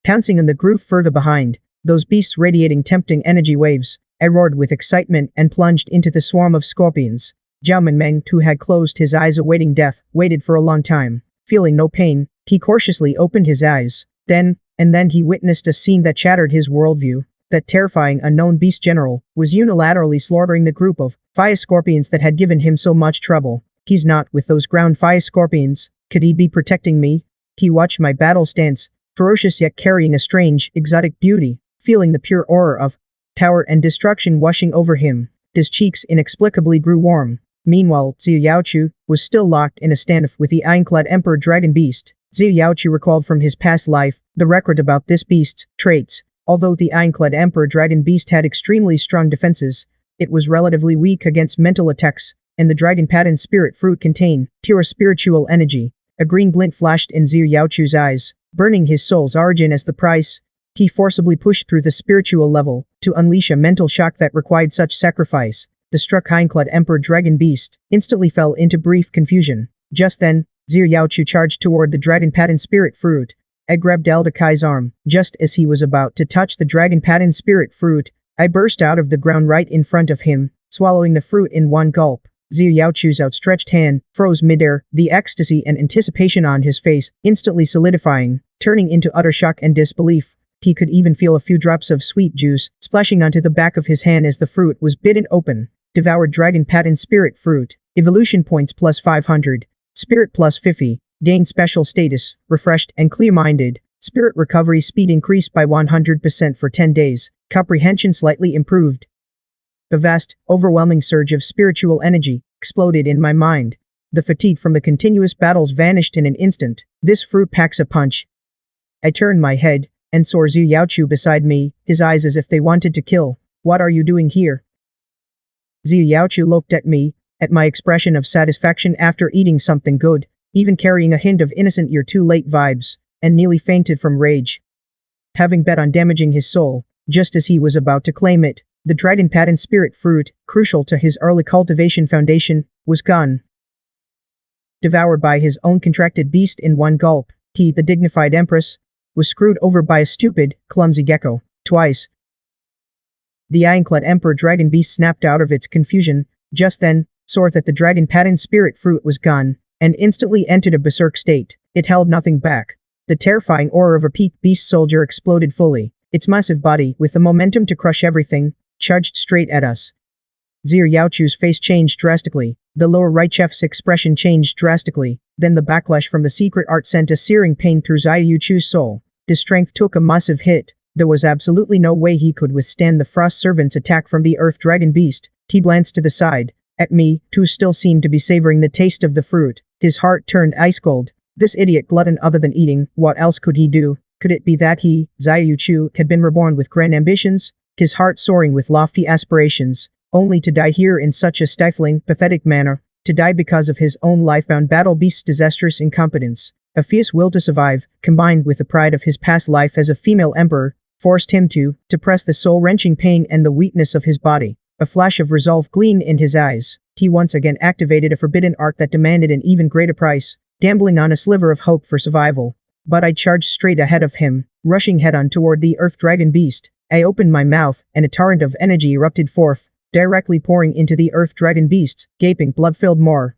pouncing on the groove further behind, those beasts radiating tempting energy waves. I roared with excitement and plunged into the swarm of scorpions. Zhao Mingmeng, who had closed his eyes awaiting death, waited for a long time. Feeling no pain, he cautiously opened his eyes. Then he witnessed a scene that shattered his worldview. That terrifying unknown beast general was unilaterally slaughtering the group of fire scorpions that had given him so much trouble. He's not with those ground fire scorpions. Could he be protecting me? He watched my battle stance, ferocious yet carrying a strange, exotic beauty, feeling the pure aura of power and destruction washing over him. His cheeks inexplicably grew warm. Meanwhile, Zhu Yaochu was still locked in a standoff with the ironclad Emperor Dragon Beast. Zhu Yaochu recalled from his past life the record about this beast's traits. Although the ironclad Emperor Dragon Beast had extremely strong defenses, it was relatively weak against mental attacks, and the dragon pattern spirit fruit contained pure spiritual energy. A green glint flashed in Zhu Yaochu's eyes, burning his soul's origin as the price. He forcibly pushed through the spiritual level to unleash a mental shock that required such sacrifice. The struck ironclad Emperor Dragon Beast instantly fell into brief confusion. Just then, Zhu Yaochu charged toward the dragon pattern spirit fruit. I grabbed Elder Kai's arm. Just as he was about to touch the dragon pattern spirit fruit, I burst out of the ground right in front of him, swallowing the fruit in one gulp. Zhu Yaochu's outstretched hand froze midair, the ecstasy and anticipation on his face instantly solidifying, turning into utter shock and disbelief. He could even feel a few drops of sweet juice splashing onto the back of his hand as the fruit was bitten open. Devoured dragon pattern spirit fruit. Evolution points plus 500. Spirit plus 50. Gain special status, refreshed and clear-minded. Spirit recovery speed increased by 100% for 10 days. Comprehension slightly improved. A vast, overwhelming surge of spiritual energy exploded in my mind. The fatigue from the continuous battles vanished in an instant. This fruit packs a punch. I turned my head and saw Zhu Yaochu beside me, his eyes as if they wanted to kill. What are you doing here? Zhu Yaochu looked at me, at my expression of satisfaction after eating something good, even carrying a hint of innocent "you're too late" vibes, and nearly fainted from rage. Having bet on damaging his soul, just as he was about to claim it, the dragon pattern spirit fruit, crucial to his early cultivation foundation, was gone. Devoured by his own contracted beast in one gulp, he, the dignified Empress, was screwed over by a stupid, clumsy Gecko, twice. The ironclad Emperor Dragon Beast snapped out of its confusion, just then, saw that the dragon pattern spirit fruit was gone, and instantly entered a berserk state. It held nothing back. The terrifying aura of a peak beast soldier exploded fully. Its massive body, with the momentum to crush everything, charged straight at us. Zhu Yaochu's face changed drastically. The lower right chef's expression changed drastically. Then the backlash from the secret art sent a searing pain through Zhu Yaochu's soul. His strength took a massive hit. There was absolutely no way he could withstand the Frost Servant's attack from the Earth Dragon Beast. He glanced to the side, at me, who still seemed to be savoring the taste of the fruit. His heart turned ice cold. This idiot glutton, other than eating, what else could he do? Could it be that he, Zhu Yaochu, had been reborn with grand ambitions? His heart soaring with lofty aspirations, only to die here in such a stifling, pathetic manner, to die because of his own life-bound battle beast's disastrous incompetence. A fierce will to survive, combined with the pride of his past life as a female emperor, forced him to press the soul-wrenching pain and the weakness of his body. A flash of resolve gleamed in his eyes. He once again activated a forbidden art that demanded an even greater price, gambling on a sliver of hope for survival. But I charged straight ahead of him, rushing head-on toward the Earth Dragon Beast. I opened my mouth, and a torrent of energy erupted forth, directly pouring into the Earth Dragon Beast's gaping, blood-filled maw.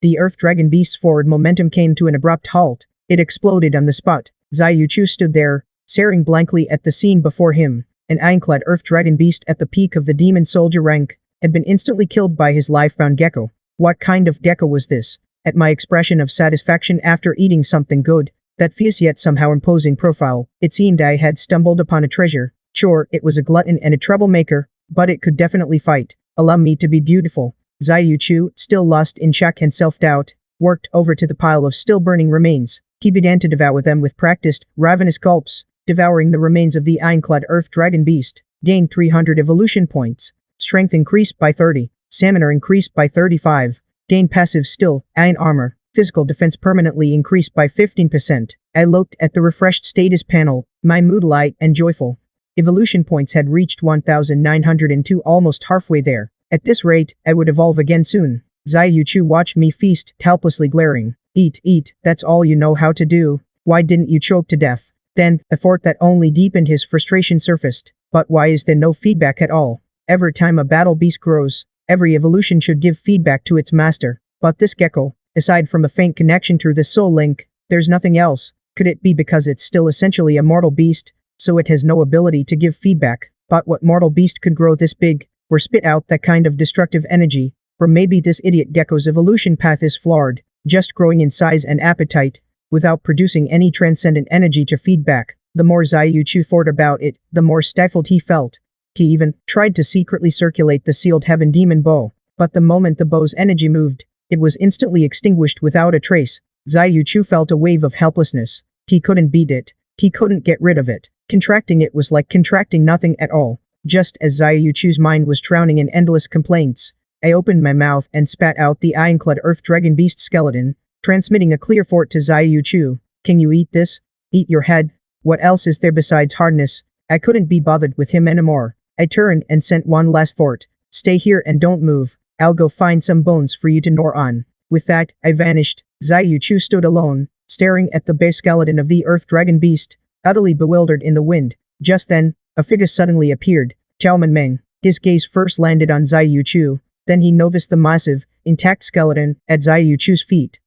The Earth Dragon Beast's forward momentum came to an abrupt halt. It exploded on the spot. Zhu Yaochu stood there, staring blankly at the scene before him. An ironclad Earth Dragon Beast at the peak of the demon soldier rank had been instantly killed by his life-bound Gecko. What kind of Gecko was this? At my expression of satisfaction after eating something good, that fierce yet somehow imposing profile, it seemed I had stumbled upon a treasure. Sure, it was a glutton and a troublemaker, but it could definitely fight. Allow me to be beautiful. Zai Yuchu, still lost in shock and self-doubt, worked over to the pile of still burning remains. He began to devour them with practiced, ravenous gulps, devouring the remains of the ironclad earth dragon beast. Gained 300 evolution points. Strength increased by 30. Stamina increased by 35. Gained passive still, iron armor. Physical defense permanently increased by 15%. I looked at the refreshed status panel, my mood light and joyful. Evolution points had reached 1,902, almost halfway there. At this rate, I would evolve again soon. Zai Yuchu watched me feast, helplessly glaring. Eat, that's all you know how to do. Why didn't you choke to death? Then, a thought that only deepened his frustration surfaced. But why is there no feedback at all? Every time a battle beast grows, every evolution should give feedback to its master. But this Gecko, aside from a faint connection through the soul link, there's nothing else. Could it be because it's still essentially a mortal beast, so it has no ability to give feedback? But what mortal beast could grow this big, or spit out that kind of destructive energy? Or maybe this idiot Gecko's evolution path is flawed, just growing in size and appetite, without producing any transcendent energy to feedback. The more Zai Yuchu thought about it, the more stifled he felt. He even tried to secretly circulate the sealed heaven demon bow, but the moment the bow's energy moved, it was instantly extinguished without a trace. Zai Yuchu felt a wave of helplessness. He couldn't beat it. He couldn't get rid of it. Contracting it was like contracting nothing at all. Just as Zai Yuchu's mind was drowning in endless complaints, I opened my mouth and spat out the ironclad earth dragon beast skeleton, transmitting a clear thought to Zai Yuchu. Can you eat this? Eat your head. What else is there besides hardness? I couldn't be bothered with him anymore. I turned and sent one last thought. Stay here and don't move. I'll go find some bones for you to gnaw on. With that, I vanished. Zai Yuchu stood alone, staring at the bare skeleton of the earth dragon beast, utterly bewildered in the wind. Just then, a figure suddenly appeared. Zhao Menmeng. His gaze first landed on Zai Yuchu, then he noticed the massive, intact skeleton at Zai Yuchu's feet.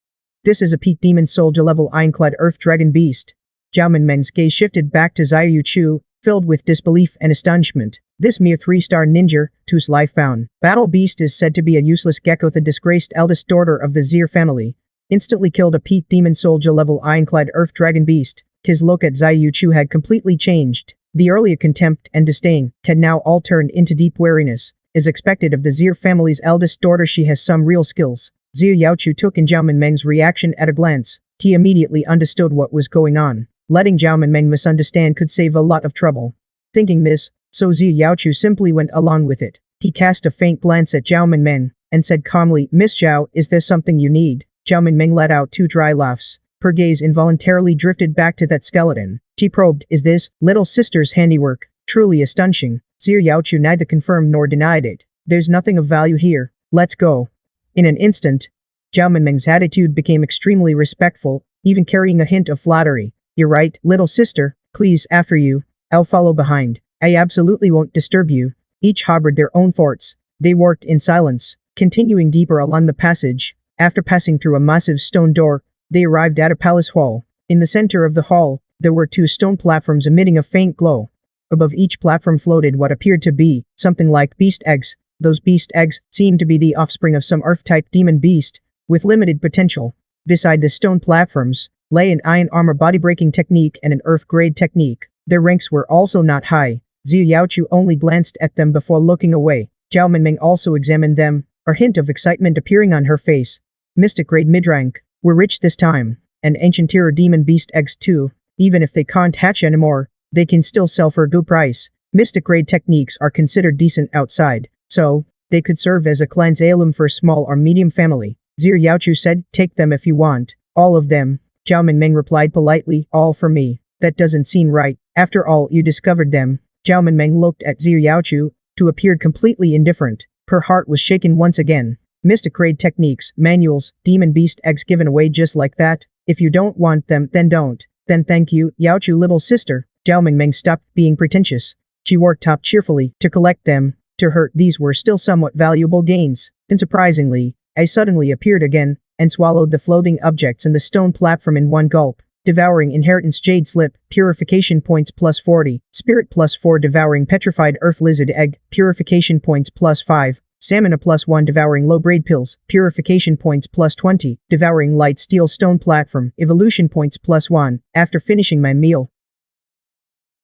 This is a peak demon soldier level ironclad earth dragon beast. Zhao Menmeng's gaze shifted back to Zai Yuchu, filled with disbelief and astonishment. This mere 3-star ninja, whose life-bound battle beast is said to be a useless Gecko, the disgraced eldest daughter of the Zir family, instantly killed a peak demon soldier level ironclad earth dragon beast. His look at Zai Yuchu had completely changed. The earlier contempt and disdain had now all turned into deep wariness. As expected of the Zir family's eldest daughter, she has some real skills. Zir Yaochu took in Zhao Menmeng's reaction at a glance. He immediately understood what was going on. Letting Zhao Menmeng misunderstand could save a lot of trouble. Thinking this, so Zir Yaochu simply went along with it. He cast a faint glance at Zhao Menmeng, and said calmly, "Miss Zhao, is there something you need?" Zhao Menmeng let out 2 dry laughs. Her gaze involuntarily drifted back to that skeleton. She probed, "Is this little sister's handiwork?" Truly astonishing. Zir Yaochu neither confirmed nor denied it. "There's nothing of value here. Let's go." In an instant, Zhao Menmeng's attitude became extremely respectful, even carrying a hint of flattery. "You're right, little sister. Please, after you. I'll follow behind. I absolutely won't disturb you." Each harbored their own thoughts. They worked in silence, continuing deeper along the passage. After passing through a massive stone door, they arrived at a palace hall. In the center of the hall, there were 2 stone platforms emitting a faint glow. Above each platform floated what appeared to be something like beast eggs. Those beast eggs seemed to be the offspring of some earth-type demon beast, with limited potential. Beside the stone platforms, lay an iron armor body-breaking technique and an earth-grade technique. Their ranks were also not high. Zir Yaochu only glanced at them before looking away. Zhao Menmeng also examined them, a hint of excitement appearing on her face. "Mystic grade mid-rank. We're rich this time. And ancient terror demon beast eggs too. Even if they can't hatch anymore, they can still sell for a good price. Mystic grade techniques are considered decent outside, so they could serve as a clan's heirloom for a small or medium family." Zir Yaochu said, "Take them if you want." "All of them?" Zhao Menmeng replied politely, "All for me." "That doesn't seem right. After all, you discovered them." Zhao Menmeng looked at Zir Yaochu, who appeared completely indifferent. Her heart was shaken once again. Mystic grade techniques, manuals, demon beast eggs given away just like that. If you don't want them, then don't. Then thank you, Yaochu little sister. Zhao Menmeng stopped being pretentious. She worked up cheerfully to collect them. To her, these were still somewhat valuable gains. And surprisingly, I suddenly appeared again, and swallowed the floating objects in the stone platform in one gulp. Devouring Inheritance Jade Slip, Purification Points plus 40, Spirit plus 4, Devouring Petrified Earth Lizard Egg, Purification Points plus 5, Stamina plus 1, Devouring Low Braid Pills, Purification Points plus 20, Devouring Light Steel Stone Platform, Evolution Points plus 1. After finishing my meal,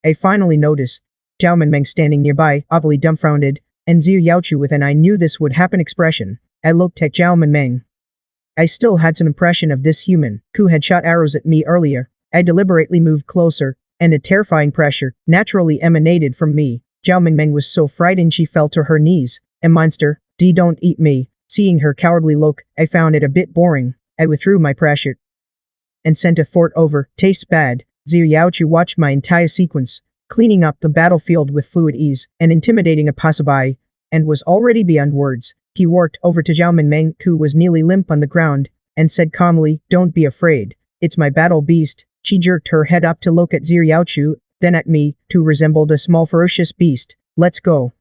I finally noticed Zhao Menmeng standing nearby, oddly dumbfounded, and Zir Yaochu with an "I knew this would happen" expression. I looked at Zhao Minmeng. I still had some impression of this human, who had shot arrows at me earlier. I deliberately moved closer, and a terrifying pressure naturally emanated from me. Zhao Minmeng was so frightened she fell to her knees. A monster, don't eat me. Seeing her cowardly look, I found it a bit boring. I withdrew my pressure and sent a thought over. Tastes bad. Zhu Yaochu watched my entire sequence, cleaning up the battlefield with fluid ease and intimidating a passerby, and was already beyond words. He walked over to Zhao Minmeng, who was nearly limp on the ground, and said calmly, "Don't be afraid. It's my battle beast." She jerked her head up to look at Zhu Yaochu, then at me, who resembled a small ferocious beast. "Let's go.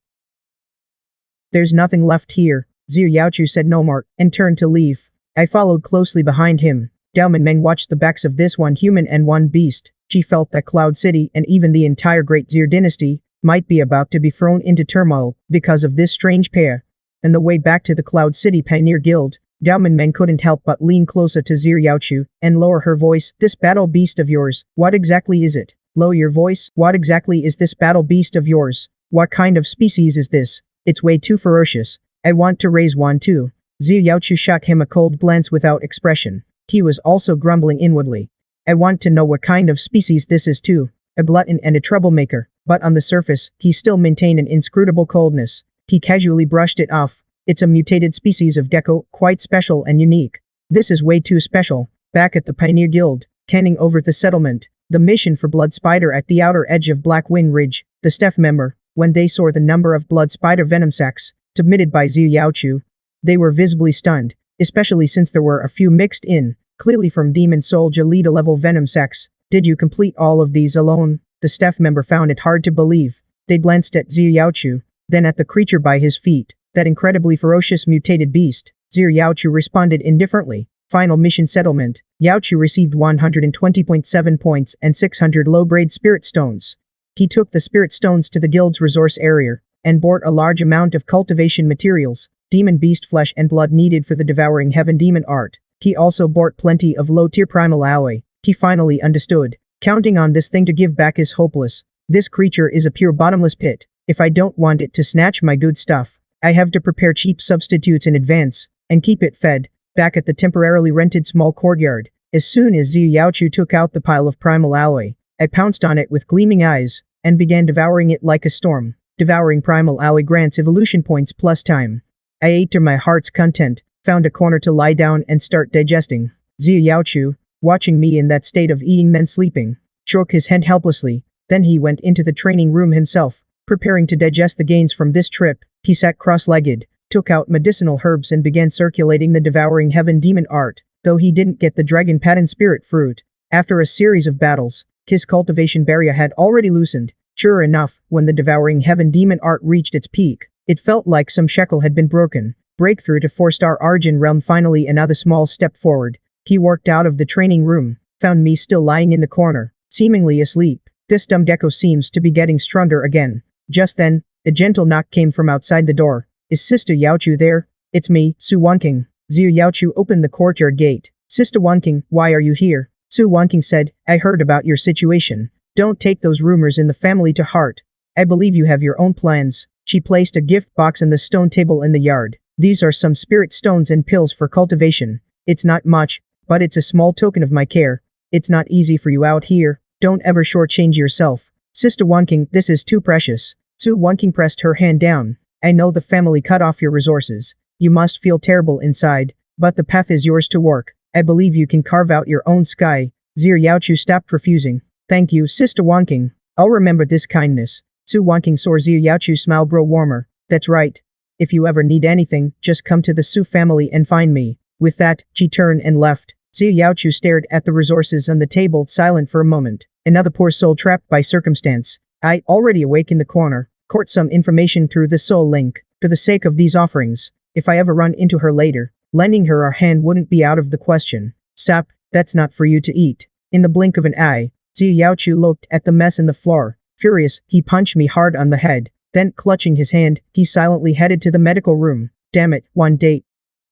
There's nothing left here." Zhu Yaochu said no more, and turned to leave. I followed closely behind him. Zhao Minmeng watched the backs of this one human and one beast. She felt that Cloud City and even the entire Great Zir dynasty might be about to be thrown into turmoil because of this strange pair. On the way back to the Cloud City Pioneer Guild, Zhao Minmeng couldn't help but lean closer to Zhu Yaochu and lower her voice. "This battle beast of yours, what exactly is it?" "Lower your voice? What exactly is this battle beast of yours? What kind of species is this? It's way too ferocious. I want to raise one too." Zhu Yaochu shot him a cold glance without expression. He was also grumbling inwardly. "I want to know what kind of species this is too. A glutton and a troublemaker." But on the surface, he still maintained an inscrutable coldness. He casually brushed it off. "It's a mutated species of gecko, quite special and unique." "This is way too special." Back at the Pioneer Guild, canning over the settlement, the mission for Blood Spider at the outer edge of Black Wind Ridge, the staff member, when they saw the number of Blood Spider venom sacs submitted by Zhu Yaochu, they were visibly stunned, especially since there were a few mixed in, clearly from Demon Soldier leader-level venom sacs. "Did you complete all of these alone?" The staff member found it hard to believe. They glanced at Zhu Yaochu, then at the creature by his feet, that incredibly ferocious mutated beast. Zhu Yaochu responded indifferently. Final mission settlement. Yaochu received 120.7 points and 600 low-grade spirit stones. He took the spirit stones to the guild's resource area, and bought a large amount of cultivation materials, demon beast flesh and blood needed for the Devouring Heaven demon art. He also bought plenty of low-tier primal alloy. He finally understood. Counting on this thing to give back is hopeless. This creature is a pure bottomless pit. If I don't want it to snatch my good stuff, I have to prepare cheap substitutes in advance, and keep it fed. Back at the temporarily rented small courtyard, as soon as Zhu Yaochu took out the pile of primal alloy, I pounced on it with gleaming eyes, and began devouring it like a storm. Devouring primal alloy grants evolution points plus time. I ate to my heart's content, found a corner to lie down and start digesting. Zhu Yaochu, watching me in that state of eating then sleeping, shook his head helplessly. Then he went into the training room himself, preparing to digest the gains from this trip. He sat cross-legged, took out medicinal herbs and began circulating the Devouring Heaven demon art, though he didn't get the dragon pattern spirit fruit. After a series of battles, his cultivation barrier had already loosened. Sure enough, when the Devouring Heaven demon art reached its peak, it felt like some shackle had been broken. Breakthrough to 4-star Argent Realm. Finally another small step forward. He walked out of the training room, found me still lying in the corner, seemingly asleep. This dumb gecko seems to be getting stronger again. Just then, a gentle knock came from outside the door. "Is Sister Yaochu there?" "It's me, Su Wanking." Zhu Yaochu opened the courtyard gate. "Sister Wanking, why are you here?" Su Wanking said, "I heard about your situation. Don't take those rumors in the family to heart. I believe you have your own plans." She placed a gift box on the stone table in the yard. "These are some spirit stones and pills for cultivation. It's not much, but it's a small token of my care. It's not easy for you out here. Don't ever shortchange yourself." "Sister Wanking, this is too precious." Su Wanking pressed her hand down. "I know the family cut off your resources. You must feel terrible inside, but the path is yours to work. I believe you can carve out your own sky." Zhu Yaochu stopped refusing. "Thank you, Sister Wanking. I'll remember this kindness." Su Wanking saw Zhu Yaochu's smile grow warmer. "That's right. If you ever need anything, just come to the Su family and find me." With that, she turned and left. Zhu Yaochu stared at the resources on the table, silent for a moment. Another poor soul trapped by circumstance. I, already awake in the corner, court some information through the soul link. For the sake of these offerings, if I ever run into her later, lending her our hand wouldn't be out of the question. "Stop, that's not for you to eat." In the blink of an eye, Zhu Yaochu looked at the mess on the floor. Furious, he punched me hard on the head. Then, clutching his hand, he silently headed to the medical room. "Damn it, one day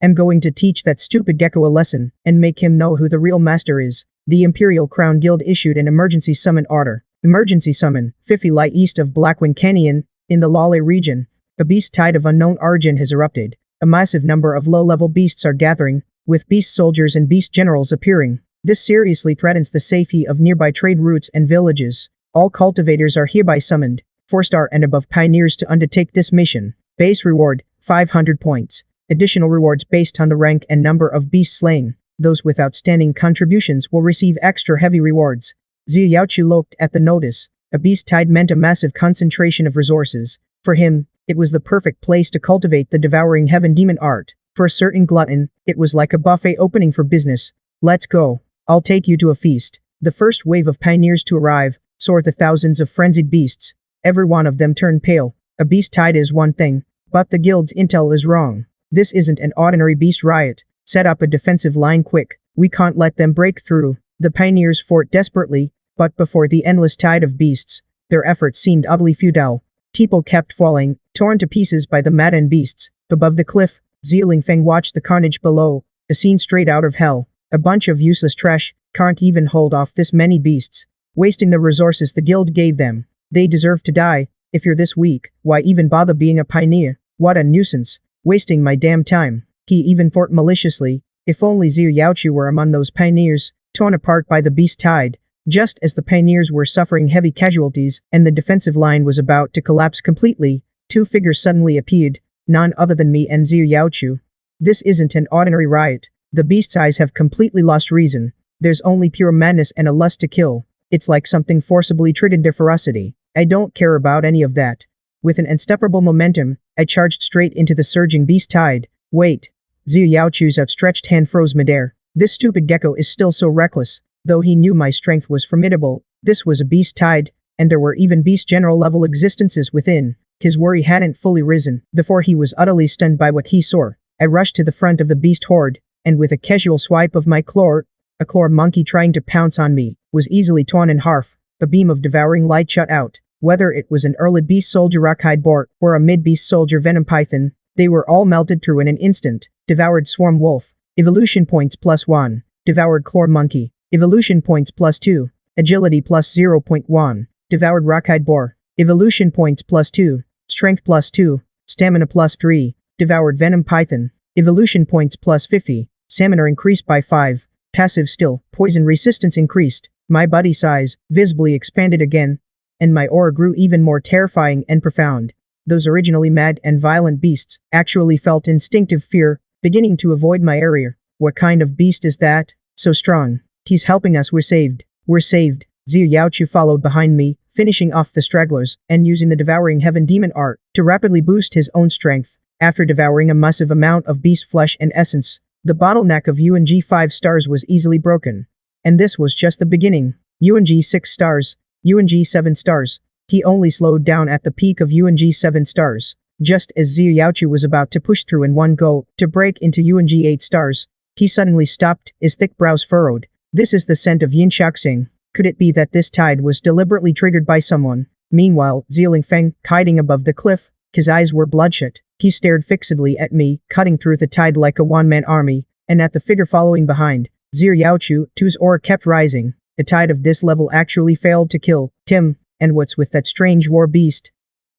I'm going to teach that stupid gecko a lesson, and make him know who the real master is." The Imperial Crown Guild issued an emergency summon order. Emergency summon, 50 light east of Blackwing Canyon, in the Lale region. A beast tide of unknown origin has erupted. A massive number of low-level beasts are gathering, with beast soldiers and beast generals appearing. This seriously threatens the safety of nearby trade routes and villages. All cultivators are hereby summoned, 4-star and above pioneers to undertake this mission. Base reward, 500 points. Additional rewards based on the rank and number of beasts slain. Those with outstanding contributions will receive extra heavy rewards. Zhu Yaochu looked at the notice. A beast tide meant a massive concentration of resources. For him, it was the perfect place to cultivate the devouring heaven demon art. For a certain glutton, it was like a buffet opening for business. Let's go. I'll take you to a feast. The first wave of pioneers to arrive soared the thousands of frenzied beasts. Every one of them turned pale. A beast tide is one thing, but the guild's intel is wrong. This isn't an ordinary beast riot. Set up a defensive line quick. We can't let them break through. The pioneers fought desperately, but before the endless tide of beasts, their efforts seemed utterly futile. People kept falling, torn to pieces by the maddened beasts. Above the cliff, Zieling Feng watched the carnage below, a scene straight out of hell. A bunch of useless trash, can't even hold off this many beasts, wasting the resources the guild gave them. They deserve to die. If you're this weak, why even bother being a pioneer? What a nuisance, wasting my damn time. He even thought maliciously, if only Zhu Yaochu were among those pioneers, torn apart by the beast tide. Just as the pioneers were suffering heavy casualties and the defensive line was about to collapse completely, two figures suddenly appeared, none other than me and Zhu Yaochu. This isn't an ordinary riot. The beast's eyes have completely lost reason. There's only pure madness and a lust to kill. It's like something forcibly triggered their ferocity. I don't care about any of that. With an unstoppable momentum, I charged straight into the surging beast tide. Wait. Zhu Yaochu's outstretched hand froze midair. This stupid Gecko is still so reckless. Though he knew my strength was formidable, this was a beast tide, and there were even beast general level existences within. His worry hadn't fully risen before he was utterly stunned by what he saw. I rushed to the front of the beast horde, and with a casual swipe of my claw, a claw monkey trying to pounce on me, was easily torn in half. A beam of devouring light shot out. Whether it was an early beast soldier rockhide boar or a mid-beast soldier venom python, they were all melted through in an instant. Devoured swarm wolf. Evolution points +1. Devoured claw monkey. Evolution points +2. Agility +0.1. Devoured rockhide boar. Evolution points +2. Strength +2. Stamina +3. Devoured venom python. Evolution points +50. Stamina increased by 5. Passive still. Poison resistance increased. My body size visibly expanded again, and my aura grew even more terrifying and profound. Those originally mad and violent beasts actually felt instinctive fear, beginning to avoid my area. What kind of beast is that? So strong. He's helping us. We're saved. We're saved. Zhu Yaochu followed behind me, finishing off the stragglers, and using the devouring heaven demon art to rapidly boost his own strength. After devouring a massive amount of beast flesh and essence, the bottleneck of UNG 5 stars was easily broken. And this was just the beginning. UNG 6 stars. UNG 7 stars. He only slowed down at the peak of UNG 7 stars. Just as Zhu Yaochu was about to push through in one go to break into UNG 8 stars, he suddenly stopped, his thick brows furrowed. This is the scent of Xianxia. Could it be that this tide was deliberately triggered by someone? Meanwhile, Zieling Feng, hiding above the cliff, his eyes were bloodshot. He stared fixedly at me, cutting through the tide like a one-man army, and at the figure following behind. Zhu Yaochu, whose aura kept rising. The tide of this level actually failed to kill him, and what's with that strange war beast?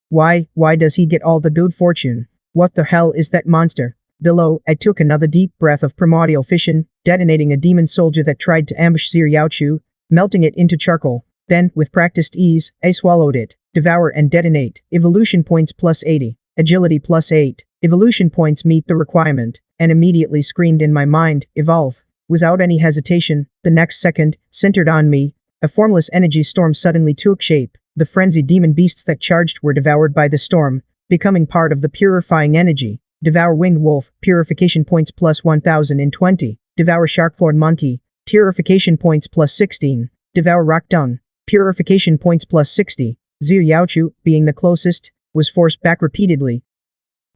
Why does he get all the good fortune? What the hell is that monster? Below, I took another deep breath of primordial fission, detonating a demon soldier that tried to ambush Zhu Yaochu, melting it into charcoal. Then, with practiced ease, I swallowed it. Devour and detonate. Evolution points +80. Agility +8. Evolution points meet the requirement, and immediately screamed in my mind, evolve. Without any hesitation, the next second, centered on me, a formless energy storm suddenly took shape. The frenzied demon beasts that charged were devoured by the storm, becoming part of the purifying energy. Devour winged wolf, purification points +1020. Devour shark-floored monkey, purification points +16. Devour rockdon, purification points +60. Zhu Yaochu, being the closest, was forced back repeatedly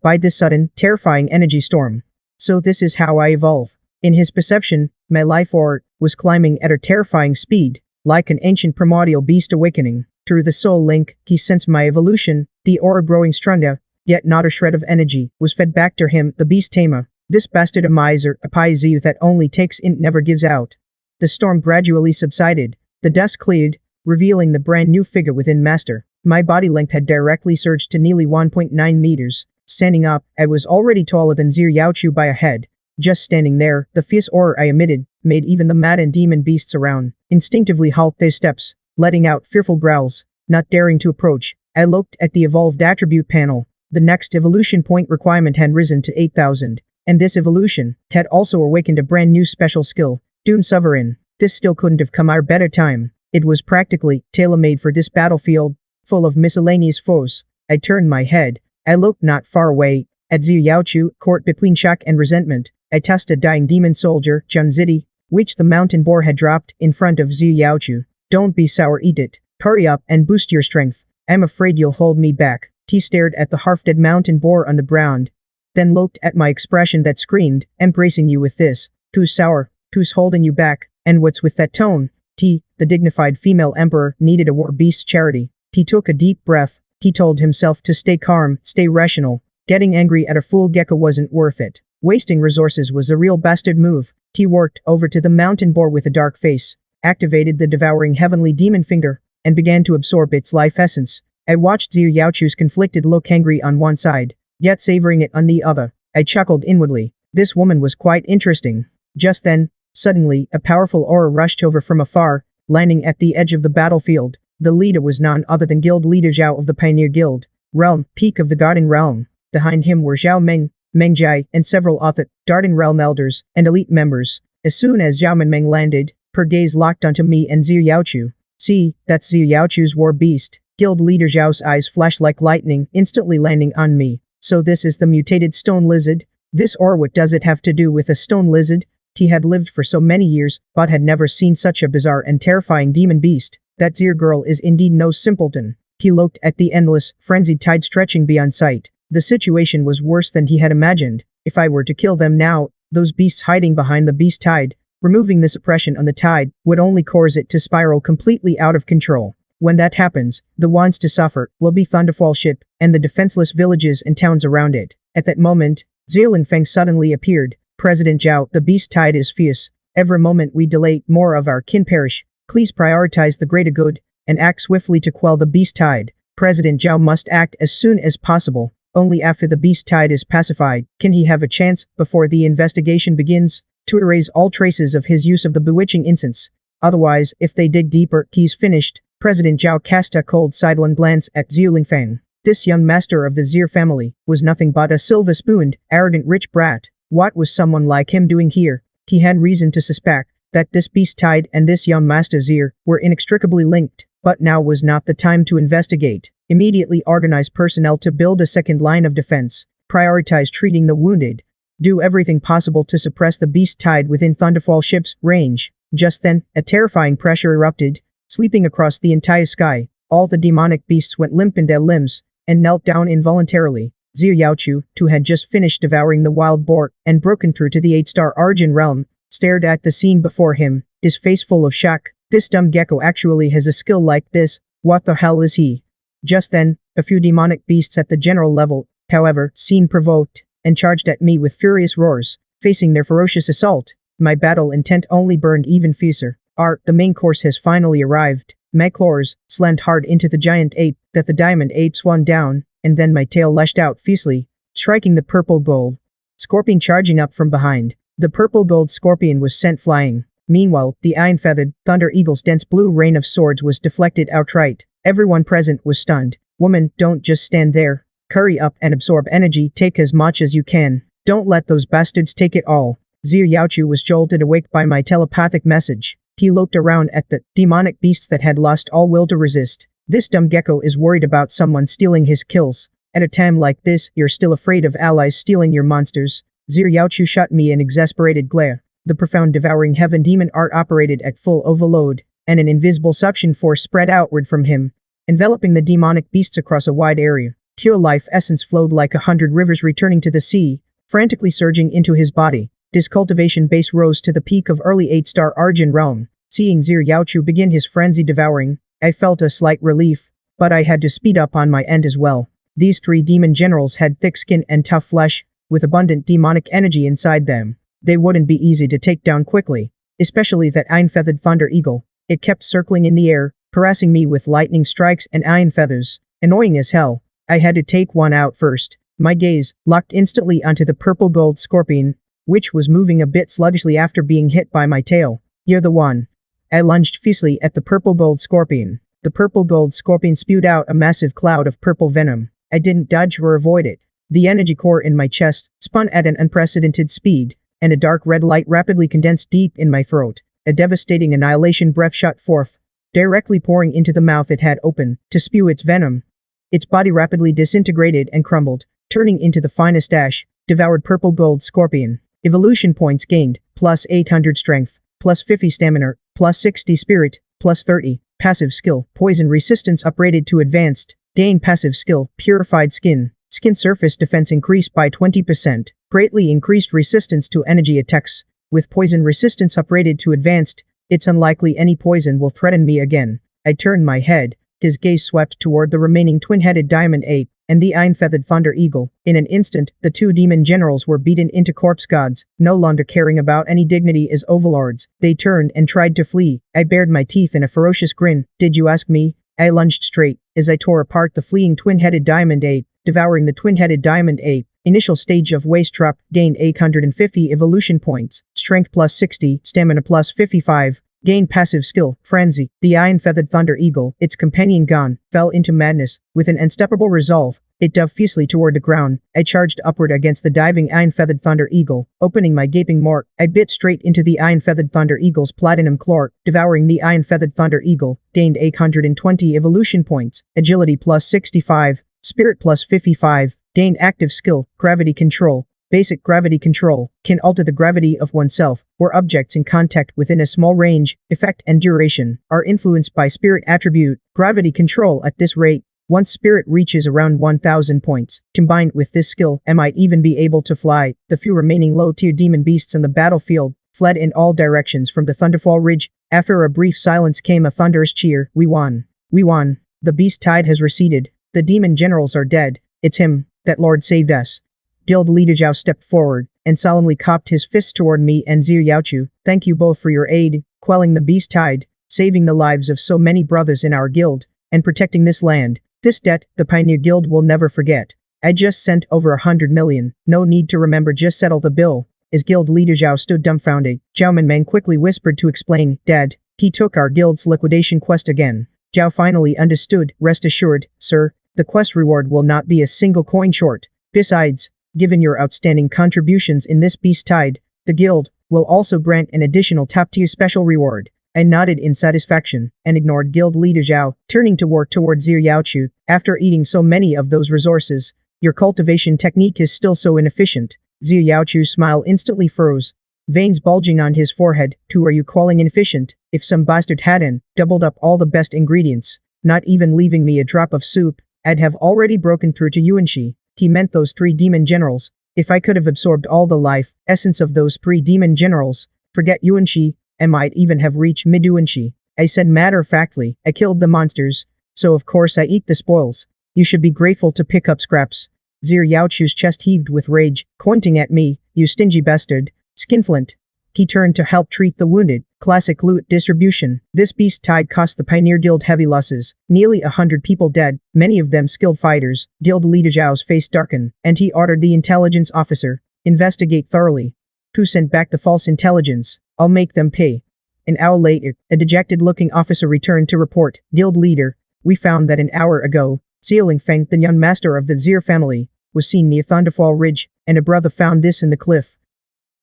by this sudden, terrifying energy storm. So this is how I evolve. In his perception, my life aura was climbing at a terrifying speed, like an ancient primordial beast awakening. Through the soul link, he sensed my evolution, the aura growing stronger, yet not a shred of energy was fed back to him, the beast tamer. This bastard a miser, a paizu that only takes in never gives out. The storm gradually subsided. The dust cleared, revealing the brand new figure within Master. My body length had directly surged to nearly 1.9 meters. Standing up, I was already taller than Xiaochu by a head. Just standing there, the fierce aura I emitted made even the mad and demon beasts around instinctively halt their steps, letting out fearful growls, not daring to approach. I looked at the evolved attribute panel. The next evolution point requirement had risen to 8,000, and this evolution had also awakened a brand new special skill, Dune Sovereign. This still couldn't have come at a better time. It was practically tailor-made for this battlefield, full of miscellaneous foes. I turned my head. I looked not far away, at Zhu Yaochu, caught between shock and resentment. I tossed a dying demon soldier, Junzidi, which the mountain boar had dropped in front of Zhu Yaochu. Don't be sour, eat it. Hurry up and boost your strength. I'm afraid you'll hold me back. He stared at the half-dead mountain boar on the ground, then looked at my expression that screamed, embracing you with this. Who's sour? Who's holding you back? And what's with that tone? T, the dignified female emperor, needed a war beast's charity. He took a deep breath. He told himself to stay calm, stay rational. Getting angry at a fool Gecko wasn't worth it. Wasting resources was a real bastard move. He worked over to the mountain boar with a dark face, activated the devouring heavenly demon finger, and began to absorb its life essence. I watched Zhu Yaochu's conflicted look, angry on one side, yet savoring it on the other. I chuckled inwardly. This woman was quite interesting. Just then, suddenly, a powerful aura rushed over from afar, landing at the edge of the battlefield. The leader was none other than Guild Leader Zhao of the Pioneer Guild, Realm, Peak of the Garden Realm. Behind him were Zhao Meng, Meng Jai, and several other Garden Realm elders and elite members. As soon as Zhao Meng landed, her gaze locked onto me and Zhu Yaochu. See, that's Zhu Yaochu's war beast. Guild Leader Zhao's eyes flashed like lightning, instantly landing on me. So this is the mutated stone lizard? This, or what does it have to do with a stone lizard? He had lived for so many years, but had never seen such a bizarre and terrifying demon beast. That Zir girl is indeed no simpleton. He looked at the endless, frenzied tide stretching beyond sight. The situation was worse than he had imagined. If I were to kill them now, those beasts hiding behind the beast tide, removing the suppression on the tide, would only cause it to spiral completely out of control. When that happens, the ones to suffer will be Thunderfall ship and the defenseless villages and towns around it. At that moment, Zirlin Feng suddenly appeared. President Zhao, the beast tide is fierce. Every moment we delay, more of our kin perish. Please prioritize the greater good and act swiftly to quell the beast tide. President Zhao must act as soon as possible. Only after the beast tide is pacified can he have a chance, before the investigation begins, to erase all traces of his use of the bewitching incense. Otherwise, if they dig deeper, he's finished. President Zhao cast a cold sidelong glance at Zhu Lingfang. This young master of the Zir family was nothing but a silver-spooned, arrogant rich brat. What was someone like him doing here? He had reason to suspect that this beast tide and this young master Zir were inextricably linked, but now was not the time to investigate. Immediately organize personnel to build a second line of defense. Prioritize treating the wounded. Do everything possible to suppress the beast tide within Thunderfall ship's range. Just then, a terrifying pressure erupted, sweeping across the entire sky. All the demonic beasts went limp in their limbs and knelt down involuntarily. Zhu Yaochu, who had just finished devouring the wild boar and broken through to the 8-star Arjun realm, stared at the scene before him, his face full of shock. This dumb Gecko actually has a skill like this. What the hell is he? Just then, a few demonic beasts at the general level, however, seemed provoked and charged at me with furious roars. Facing their ferocious assault, my battle intent only burned even fiercer. The main course has finally arrived. My claws slammed hard into the giant ape that the diamond ape swung down, and then my tail lashed out fiercely, striking the purple gold scorpion charging up from behind. The purple gold scorpion was sent flying. Meanwhile, the iron-feathered Thunder Eagle's dense blue rain of swords was deflected outright. Everyone present was stunned. Woman, don't just stand there. Hurry up and absorb energy. Take as much as you can. Don't let those bastards take it all. Zhu Yaochu was jolted awake by my telepathic message. He looked around at the demonic beasts that had lost all will to resist. This dumb Gecko is worried about someone stealing his kills. At a time like this, you're still afraid of allies stealing your monsters. Zhu Yaochu shot me an exasperated glare. The profound devouring heaven demon art operated at full overload, and an invisible suction force spread outward from him, enveloping the demonic beasts across a wide area. Pure life essence flowed like 100 rivers returning to the sea, frantically surging into his body. His cultivation base rose to the peak of early 8-star Arjun realm. Seeing Zhu Yaochu begin his frenzied devouring, I felt a slight relief, but I had to speed up on my end as well. These 3 demon generals had thick skin and tough flesh, with abundant demonic energy inside them. They wouldn't be easy to take down quickly, especially that iron-feathered Thunder Eagle. It kept circling in the air, harassing me with lightning strikes and iron feathers. Annoying as hell. I had to take one out first. My gaze locked instantly onto the purple-gold scorpion, which was moving a bit sluggishly after being hit by my tail. You're the one. I lunged fiercely at the purple-gold scorpion. The purple-gold scorpion spewed out a massive cloud of purple venom. I didn't dodge or avoid it. The energy core in my chest spun at an unprecedented speed, and a dark red light rapidly condensed deep in my throat. A devastating annihilation breath shot forth, directly pouring into the mouth it had opened to spew its venom. Its body rapidly disintegrated and crumbled, turning into the finest ash. Devoured purple-gold scorpion. Evolution points gained, plus 800 strength, plus 50 stamina, plus 60 spirit, plus 30. Passive skill, poison resistance upgraded to advanced. Gain passive skill, purified skin. Skin surface defense increased by 20%. Greatly increased resistance to energy attacks. With poison resistance upgraded to advanced, it's unlikely any poison will threaten me again. I turned my head. His gaze swept toward the remaining twin-headed diamond ape and the iron-feathered thunder eagle. In an instant, the two demon generals were beaten into corpse gods, no longer caring about any dignity as overlords. They turned and tried to flee. I bared my teeth in a ferocious grin. Did you ask me? I lunged straight as I tore apart the fleeing twin-headed diamond ape, devouring the twin-headed diamond ape. Initial stage of waist drop, gained 850 evolution points, strength plus 60, stamina plus 55. Gain passive skill, Frenzy. The iron-feathered thunder eagle, its companion gone, fell into madness. With an unstoppable resolve, it dove fiercely toward the ground. I charged upward against the diving iron-feathered thunder eagle. Opening my gaping maw, I bit straight into the iron-feathered thunder eagle's platinum claw, devouring the iron-feathered thunder eagle. Gained 820 evolution points, agility plus 65, spirit plus 55. Gained active skill, gravity control. Basic gravity control can alter the gravity of oneself or objects in contact within a small range. Effect and duration are influenced by spirit attribute. Gravity control at this rate, once spirit reaches around 1000 points. Combined with this skill, I might even be able to fly. The few remaining low-tier demon beasts on the battlefield fled in all directions from the Thunderfall Ridge. After a brief silence came a thunderous cheer. We won. We won. The beast tide has receded. The demon generals are dead. It's him. That lord saved us. Guild leader Zhao stepped forward and solemnly cocked his fists toward me and Xianxia. Thank you both for your aid, quelling the beast tide, saving the lives of so many brothers in our guild, and protecting this land. This debt, the Pioneer Guild will never forget. I just sent over 100 million. No need to remember, just settle the bill. As guild leader Zhao stood dumbfounded, Zhao Manmang quickly whispered to explain. Dad, he took our guild's liquidation quest again. Zhao finally understood. Rest assured, sir, the quest reward will not be a single coin short. Besides, given your outstanding contributions in this beast tide, the guild will also grant an additional top-tier special reward. I nodded in satisfaction and ignored guild leader Zhao, turning to work toward Xianxia. After eating so many of those resources, your cultivation technique is still so inefficient. Xianxia's smile instantly froze, veins bulging on his forehead. Who are you calling inefficient? If some bastard hadn't doubled up all the best ingredients, not even leaving me a drop of soup, I'd have already broken through to Xianxia. He meant those 3 demon generals. If I could have absorbed all the life essence of those 3 demon generals, forget Xianxia, I might even have reached mid-Xianxia. I said matter-of-factly. I killed the monsters, so of course I eat the spoils. You should be grateful to pick up scraps. Xianxia's chest heaved with rage, pointing at me. You stingy bastard. Skinflint. He turned to help treat the wounded. Classic loot distribution. This beast tide cost the Pioneer Guild heavy losses. Nearly 100 people dead, many of them skilled fighters. Guild leader Zhao's face darkened, and he ordered the intelligence officer, investigate thoroughly. Who sent back the false intelligence? I'll make them pay. An hour later, a dejected-looking officer returned to report. Guild leader, we found that an hour ago, Xiaoling Feng, the young master of the Zir family, was seen near Thunderfall Ridge, and a brother found this in the cliff.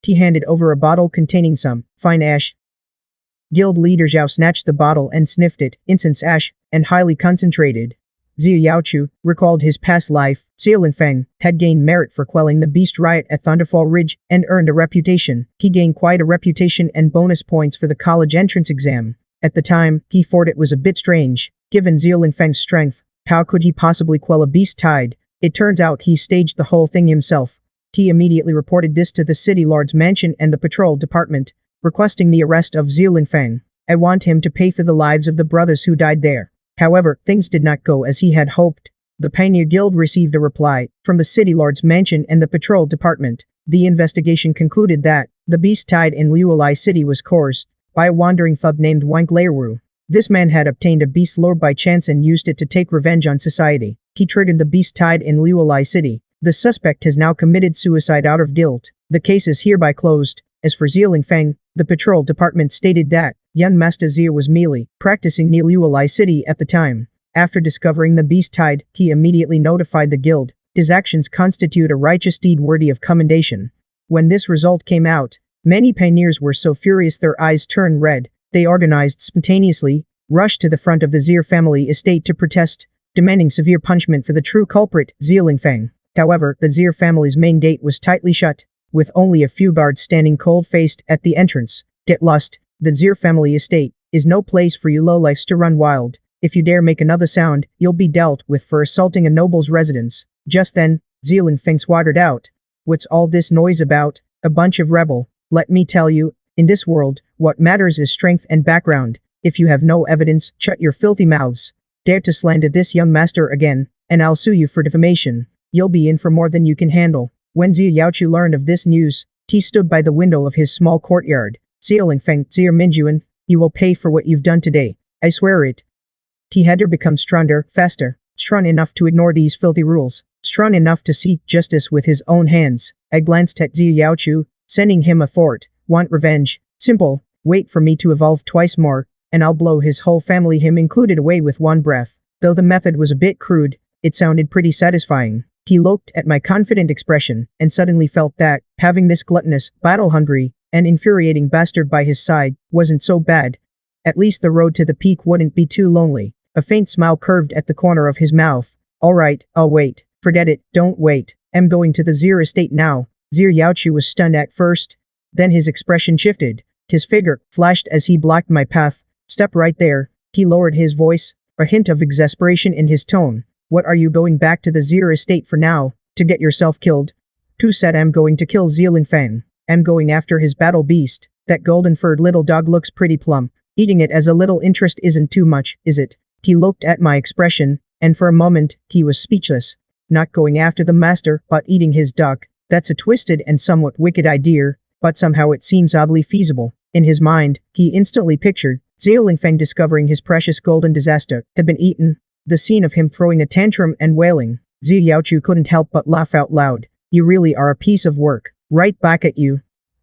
He handed over a bottle containing some fine ash. Guild leader Zhao snatched the bottle and sniffed it. Incense ash, and highly concentrated. Xianxia recalled his past life. Xiaoling Feng had gained merit for quelling the beast riot at Thunderfall Ridge and earned a reputation. He gained quite a reputation and bonus points for the college entrance exam. At the time, he thought it was a bit strange. Given Xiaoling Feng's strength, how could he possibly quell a beast tide? It turns out he staged the whole thing himself. He immediately reported this to the city lord's mansion and the patrol department, requesting the arrest of Xiaoling Feng. I want him to pay for the lives of the brothers who died there. However, things did not go as he had hoped. The Pioneer Guild received a reply from the city lord's mansion and the patrol department. The investigation concluded that the beast tide in Luolai City was caused by a wandering thug named Wang Leiru. This man had obtained a beast lore by chance and used it to take revenge on society. He triggered the beast tide in Luolai City, The suspect has now committed suicide out of guilt. The case is hereby closed. As for Zieling Feng, the patrol department stated that young Master Xia was merely practicing near Luolai City at the time. After discovering the beast tide, he immediately notified the guild. His actions constitute a righteous deed worthy of commendation. When this result came out, many pioneers were so furious their eyes turned red. They organized spontaneously, rushed to the front of the Xia family estate to protest, demanding severe punishment for the true culprit, Zieling Feng. However, the Xia family's main gate was tightly shut, with only a few guards standing cold-faced at the entrance. Get lost. The Xia family estate is no place for you lowlifes to run wild. If you dare make another sound, you'll be dealt with for assaulting a noble's residence. Just then, Zieling Feng swattered out. What's all this noise about? A bunch of rebel. Let me tell you, in this world, what matters is strength and background. If you have no evidence, shut your filthy mouths. Dare to slander this young master again, and I'll sue you for defamation. You'll be in for more than you can handle. When Xia Yaochu learned of this news, he stood by the window of his small courtyard. Zieling Feng, Xia Minjuan, you will pay for what you've done today. I swear it. He had to become stronger, faster, strong enough to ignore these filthy rules, strong enough to seek justice with his own hands. I glanced at Xia Yaochu, sending him a thought. Want revenge? Simple. Wait for me to evolve twice more, and I'll blow his whole family, him included, away with one breath. Though the method was a bit crude, it sounded pretty satisfying. He looked at my confident expression, and suddenly felt that, having this gluttonous, battle-hungry, and infuriating bastard by his side, wasn't so bad. At least the road to the peak wouldn't be too lonely. A faint smile curved at the corner of his mouth. Alright, I'll wait. Forget it, don't wait. I'm going to the Xia estate now. Xia Yaochu was stunned at first. Then his expression shifted. His figure flashed as he blocked my path. Step right there. He lowered his voice, a hint of exasperation in his tone. What are you going back to the Xia estate for now? To get yourself killed? Who said I'm going to kill Zieling Feng? I'm going after his battle beast. That golden-furred little dog looks pretty plump. Eating it as a little interest isn't too much, is it? He looked at my expression, and for a moment, he was speechless. Not going after the master, but eating his dog. That's a twisted and somewhat wicked idea, but somehow it seems oddly feasible. In his mind, he instantly pictured Zieling Feng discovering his precious golden disaster had been eaten. The scene of him throwing a tantrum and wailing. Xia Yaochu couldn't help but laugh out loud. You really are a piece of work. Right back at you.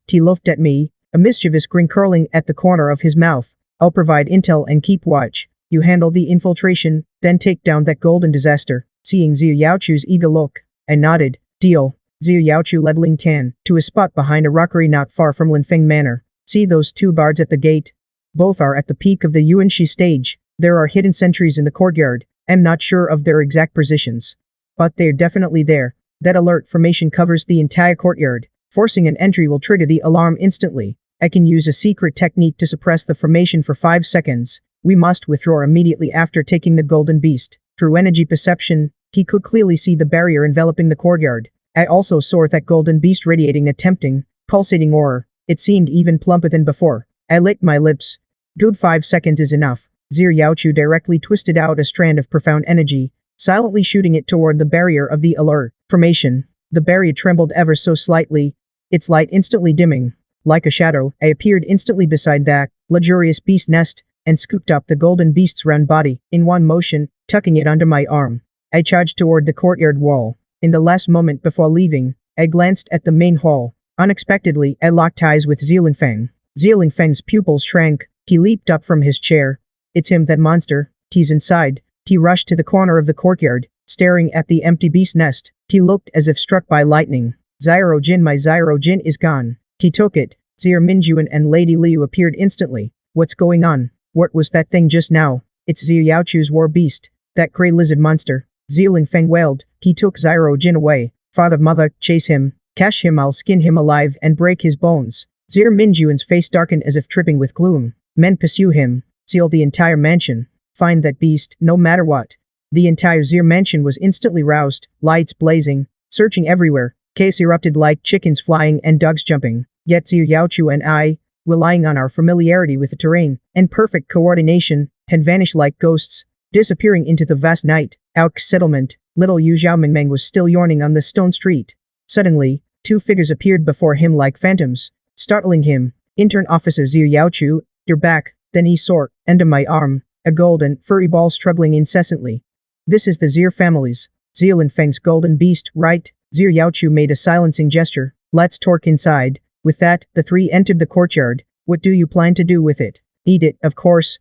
He looked at me, a mischievous grin curling at the corner of his mouth. I'll provide intel and keep watch. You handle the infiltration, then take down that golden disaster. Seeing Xia Yaochu's eager look, I nodded. Deal. Xia Yaochu led Ling Tan to a spot behind a rockery not far from Linfeng Manor. See those two guards at the gate? Both are at the peak of the Yuanxi stage. There are hidden sentries in the courtyard. I'm not sure of their exact positions, but they're definitely there. That alert formation covers the entire courtyard. Forcing an entry will trigger the alarm instantly. I can use a secret technique to suppress the formation for 5 seconds. We must withdraw immediately after taking the golden beast. Through energy perception, he could clearly see the barrier enveloping the courtyard. I also saw that golden beast radiating a tempting, pulsating aura. It seemed even plumper than before. I licked my lips. Good 5 seconds is enough. Xia Yaochu directly twisted out a strand of profound energy, silently shooting it toward the barrier of the alert formation. The barrier trembled ever so slightly, its light instantly dimming. Like a shadow, I appeared instantly beside that luxurious beast nest, and scooped up the golden beast's round body, in one motion, tucking it under my arm. I charged toward the courtyard wall. In the last moment before leaving, I glanced at the main hall. Unexpectedly, I locked eyes with Zieling Feng. Zieling Feng's pupils shrank. He leaped up from his chair. It's him, that monster. He's inside. He rushed to the corner of the courtyard, staring at the empty beast nest. He looked as if struck by lightning. Zyro Jin, my Zyro Jin is gone. He took it. Xia Minjuan and Lady Liu appeared instantly. What's going on? What was that thing just now? It's Xia Yaochu's war beast. That grey lizard monster. Zieling Feng wailed. He took Zyro Jin away. Father, mother, chase him. Catch him, I'll skin him alive and break his bones. Xia Minjuan's face darkened as if tripping with gloom. Men pursue him. Seal the entire mansion. Find that beast, no matter what. The entire Xia mansion was instantly roused, lights blazing, searching everywhere. Chaos erupted like chickens flying and dogs jumping. Yet Xia Yaochu and I, relying on our familiarity with the terrain and perfect coordination, had vanished like ghosts, disappearing into the vast night. Our settlement, little Yu Xiaomingmeng was still yawning on the stone street. Suddenly, 2 figures appeared before him like phantoms, startling him. Intern Officer Xia Yaochu, you're back. Then he saw, under my arm, a golden, furry ball struggling incessantly. This is the Xia family's, Zieling Feng's golden beast, right? Zhu Yaochu made a silencing gesture. Let's talk inside. With that, the three entered the courtyard. What do you plan to do with it? Eat it, of course.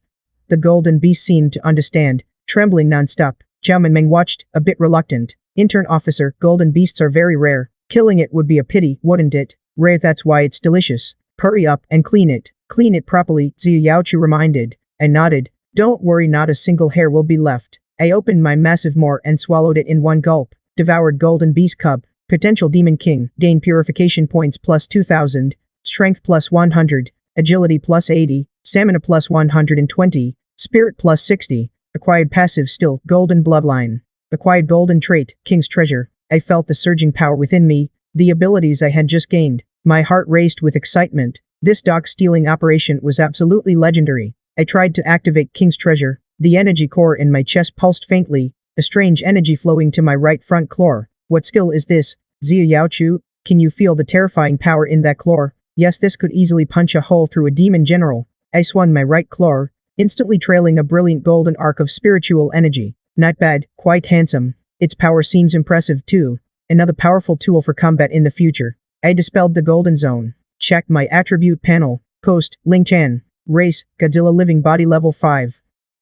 The golden beast seemed to understand, trembling non-stop. Zhao Minming watched, a bit reluctant. Intern officer, golden beasts are very rare. Killing it would be a pity, wouldn't it? Rare, that's why it's delicious. Hurry up and clean it. Clean it properly, Zhu Yaochu reminded. I nodded. Don't worry, not a single hair will be left. I opened my massive maw and swallowed it in one gulp. Devoured golden beast cub. Potential demon king. Gain purification points plus 2000. Strength plus 100. Agility plus 80. Stamina plus 120. Spirit plus 60. Acquired passive still, golden bloodline. Acquired golden trait, king's treasure. I felt the surging power within me, the abilities I had just gained. My heart raced with excitement. This dog stealing operation was absolutely legendary. I tried to activate king's treasure. The energy core in my chest pulsed faintly, a strange energy flowing to my right front claw. What skill is this? Zhu Yaochu, can you feel the terrifying power in that claw? Yes, this could easily punch a hole through a demon general. I swung my right claw, instantly trailing a brilliant golden arc of spiritual energy. Not bad, quite handsome. Its power seems impressive too. Another powerful tool for combat in the future. I dispelled the golden zone. Check my attribute panel. Post, Ling Chan. Race, Godzilla living body level 5.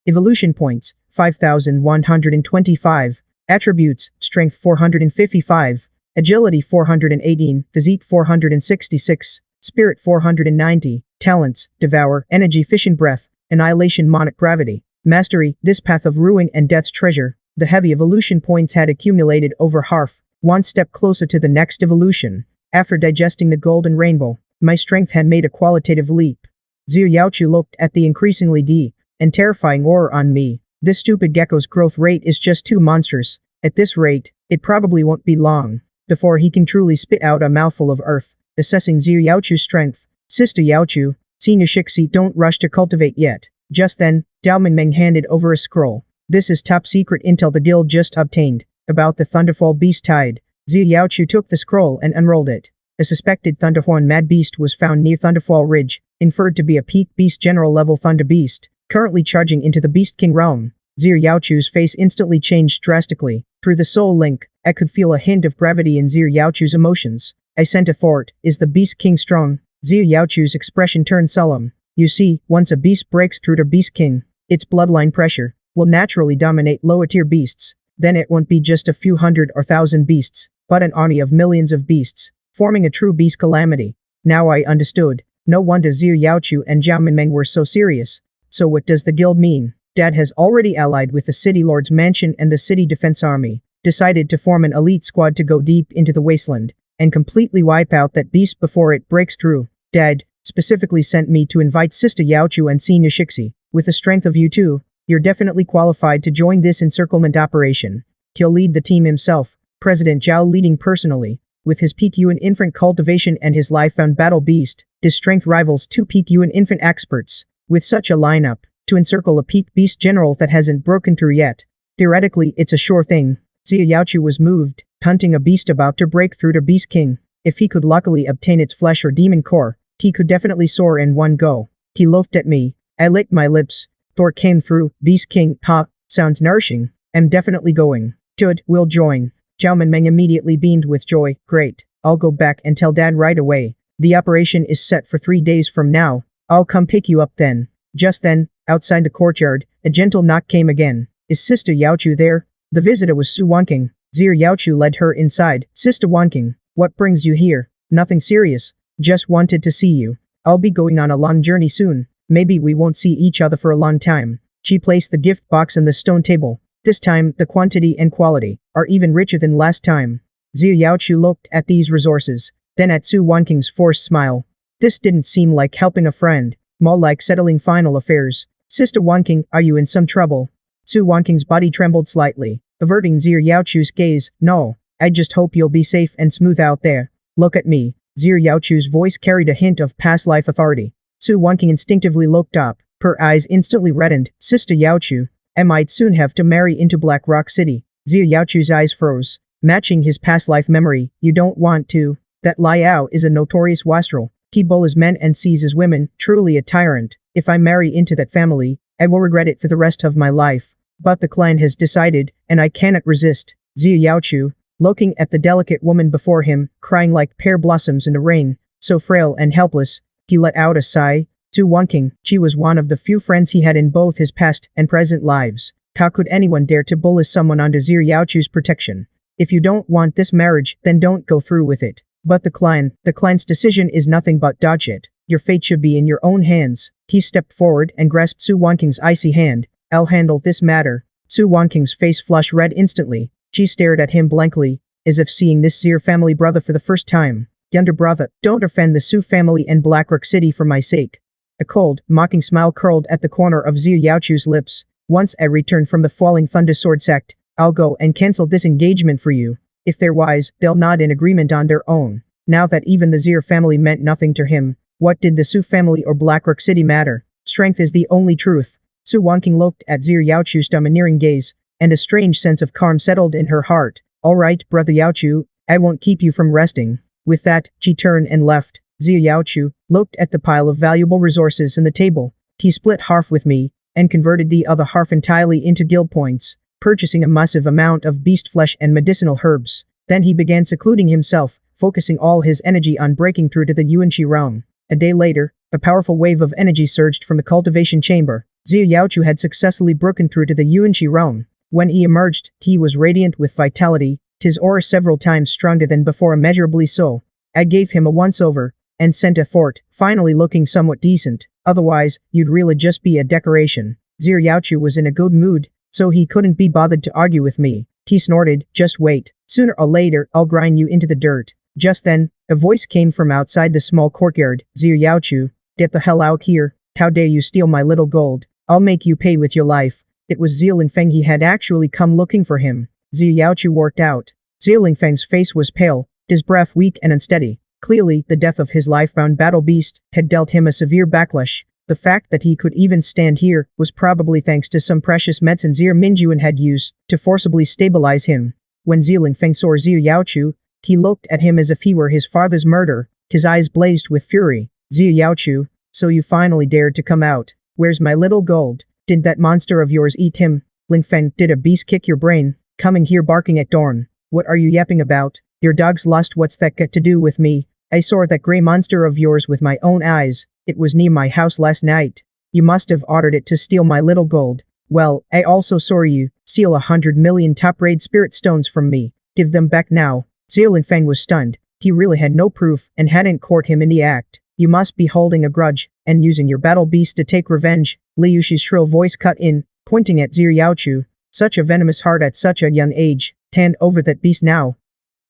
Evolution points, 5125. Attributes, strength 455. Agility 418, physique 466. Spirit 490. Talents, devour, energy fission breath, annihilation monic gravity. Mastery, this path of ruin and death's treasure. The heavy evolution points had accumulated over half, one step closer to the next evolution. After digesting the golden rainbow, my strength had made a qualitative leap. Zhu Yaochu looked at the increasingly deep and terrifying aura on me. This stupid gecko's growth rate is just too monstrous. At this rate, it probably won't be long before he can truly spit out a mouthful of earth. Assessing Zhu Yaochu's strength. Sister Yaochu, Xianxia, don't rush to cultivate yet. Just then, Dao Minming handed over a scroll. This is top secret intel the guild just obtained, about the Thunderfall Beast Tide. Zhu Yaochu took the scroll and unrolled it. A suspected Thunderhorn Mad Beast was found near Thunderfall Ridge, inferred to be a peak beast general level Thunder Beast, currently charging into the Beast King realm. Zhu Yaochu's face instantly changed drastically. Through the soul link, I could feel a hint of gravity in Zhu Yaochu's emotions. I sent a thought, is the Beast King strong? Zhu Yaochu's expression turned solemn. You see, once a beast breaks through to Beast King, its bloodline pressure will naturally dominate lower tier beasts. Then it won't be just a few hundred or thousand beasts, but an army of millions of beasts, forming a true beast calamity. Now I understood. No wonder Zhu Yaochu and Zhao Minming were so serious. So what does the guild mean? Dad has already allied with the City Lord's Mansion and the City Defense Army, decided to form an elite squad to go deep into the wasteland, and completely wipe out that beast before it breaks through. Dad specifically sent me to invite Sister Yaochu and Xianxia. With the strength of you two, you're definitely qualified to join this encirclement operation. He'll lead the team himself, President Zhao leading personally. With his peak Yuan infant cultivation and his life-bound battle beast, his strength rivals 2 peak Yuan infant experts. With such a lineup, to encircle a peak beast general that hasn't broken through yet, theoretically it's a sure thing. Zhu Yaochu was moved, hunting a beast about to break through to Beast King. If he could luckily obtain its flesh or demon core, he could definitely soar in one go. He looked at me. I licked my lips. Thor came through. Beast King, ha, sounds nourishing. I'm definitely going. Good, we'll join. Zhao Minming immediately beamed with joy. Great. I'll go back and tell Dad right away. The operation is set for 3 days from now. I'll come pick you up then. Just then, outside the courtyard, a gentle knock came again. Is Sister Yaochu there? The visitor was Su Wanking. Zhu Yaochu led her inside. Sister Wanking, what brings you here? Nothing serious. Just wanted to see you. I'll be going on a long journey soon. Maybe we won't see each other for a long time. She placed the gift box on the stone table. This time, the quantity and quality are even richer than last time. Zhu Yaochu looked at these resources, then at Su Wanking's forced smile. This didn't seem like helping a friend, more like settling final affairs. Sister Wanking, are you in some trouble? Su Wanking's body trembled slightly, averting Zhu Yaochu's gaze. No, I just hope you'll be safe and smooth out there. Look at me. Zhu Yaochu's voice carried a hint of past life authority. Su Wanking instinctively looked up. Her eyes instantly reddened. Sister Yaochu, I might soon have to marry into Black Rock City. Zhu Yaochu's eyes froze, matching his past life memory. You don't want to. That Liao is a notorious wastrel. He bullies men and seizes women, truly a tyrant. If I marry into that family, I will regret it for the rest of my life. But the clan has decided, and I cannot resist. Zhu Yaochu, looking at the delicate woman before him, crying like pear blossoms in the rain, so frail and helpless. He let out a sigh. Zhu Wanqing, she was one of the few friends he had in both his past and present lives. How could anyone dare to bully someone under Zir Yaochu's protection? If you don't want this marriage, then don't go through with it. But the client's decision is nothing but dodge it. Your fate should be in your own hands. He stepped forward and grasped Zhu Wanqing's icy hand. I'll handle this matter. Zhu Wanqing's face flushed red instantly. She stared at him blankly, as if seeing this Zir family brother for the first time. Younger brother, don't offend the Su family and Blackrock City for my sake. A cold, mocking smile curled at the corner of Zir Yaochu's lips. Once I return from the Falling Thunder Sword sect, I'll go and cancel this engagement for you. If they're wise, they'll nod in agreement on their own. Now that even the Zir family meant nothing to him, what did the Su family or Blackrock City matter? Strength is the only truth. Zhu Wanqing looked at Zir Yaochu's domineering gaze, and a strange sense of calm settled in her heart. All right, brother Yaochu, I won't keep you from resting. With that, she turned and left. Zir Yaochu looked at the pile of valuable resources on the table. He split half with me, and converted the other half entirely into guild points, purchasing a massive amount of beast flesh and medicinal herbs. Then he began secluding himself, focusing all his energy on breaking through to the Yuanqi realm. A day later, a powerful wave of energy surged from the cultivation chamber. Zir Yaochu had successfully broken through to the Yuanqi realm. When he emerged, he was radiant with vitality, his aura several times stronger than before, immeasurably so. I gave him a once-over, and sent a fort, finally looking somewhat decent. Otherwise, you'd really just be a decoration. Zir Yaochu was in a good mood, so he couldn't be bothered to argue with me. He snorted, just wait. Sooner or later, I'll grind you into the dirt. Just then, a voice came from outside the small courtyard. Zir Yaochu, get the hell out here. How dare you steal my little gold? I'll make you pay with your life. It was Zilingfeng. He had actually come looking for him. Zir Yaochu worked out. Zilingfeng's face was pale, his breath weak and unsteady. Clearly, the death of his life-bound battle beast had dealt him a severe backlash. The fact that he could even stand here was probably thanks to some precious medicine Zir Minjuan had used to forcibly stabilize him. When Zilingfeng saw Zir Yaochu, he looked at him as if he were his father's murderer. His eyes blazed with fury. Zir Yaochu, so you finally dared to come out. Where's my little gold? Didn't that monster of yours eat him? Lingfeng, did a beast kick your brain? Coming here barking at dawn. What are you yapping about? Your dog's lost. What's that got to do with me? I saw that gray monster of yours with my own eyes. It was near my house last night. You must have ordered it to steal my little gold. Well, I also saw you steal 100 million top-grade spirit stones from me. Give them back now. Zilingfeng was stunned. He really had no proof and hadn't caught him in the act. You must be holding a grudge and using your battle beast to take revenge. Liu Shi's shrill voice cut in, pointing at Zir Yaochu. Such a venomous heart at such a young age. Hand over that beast now.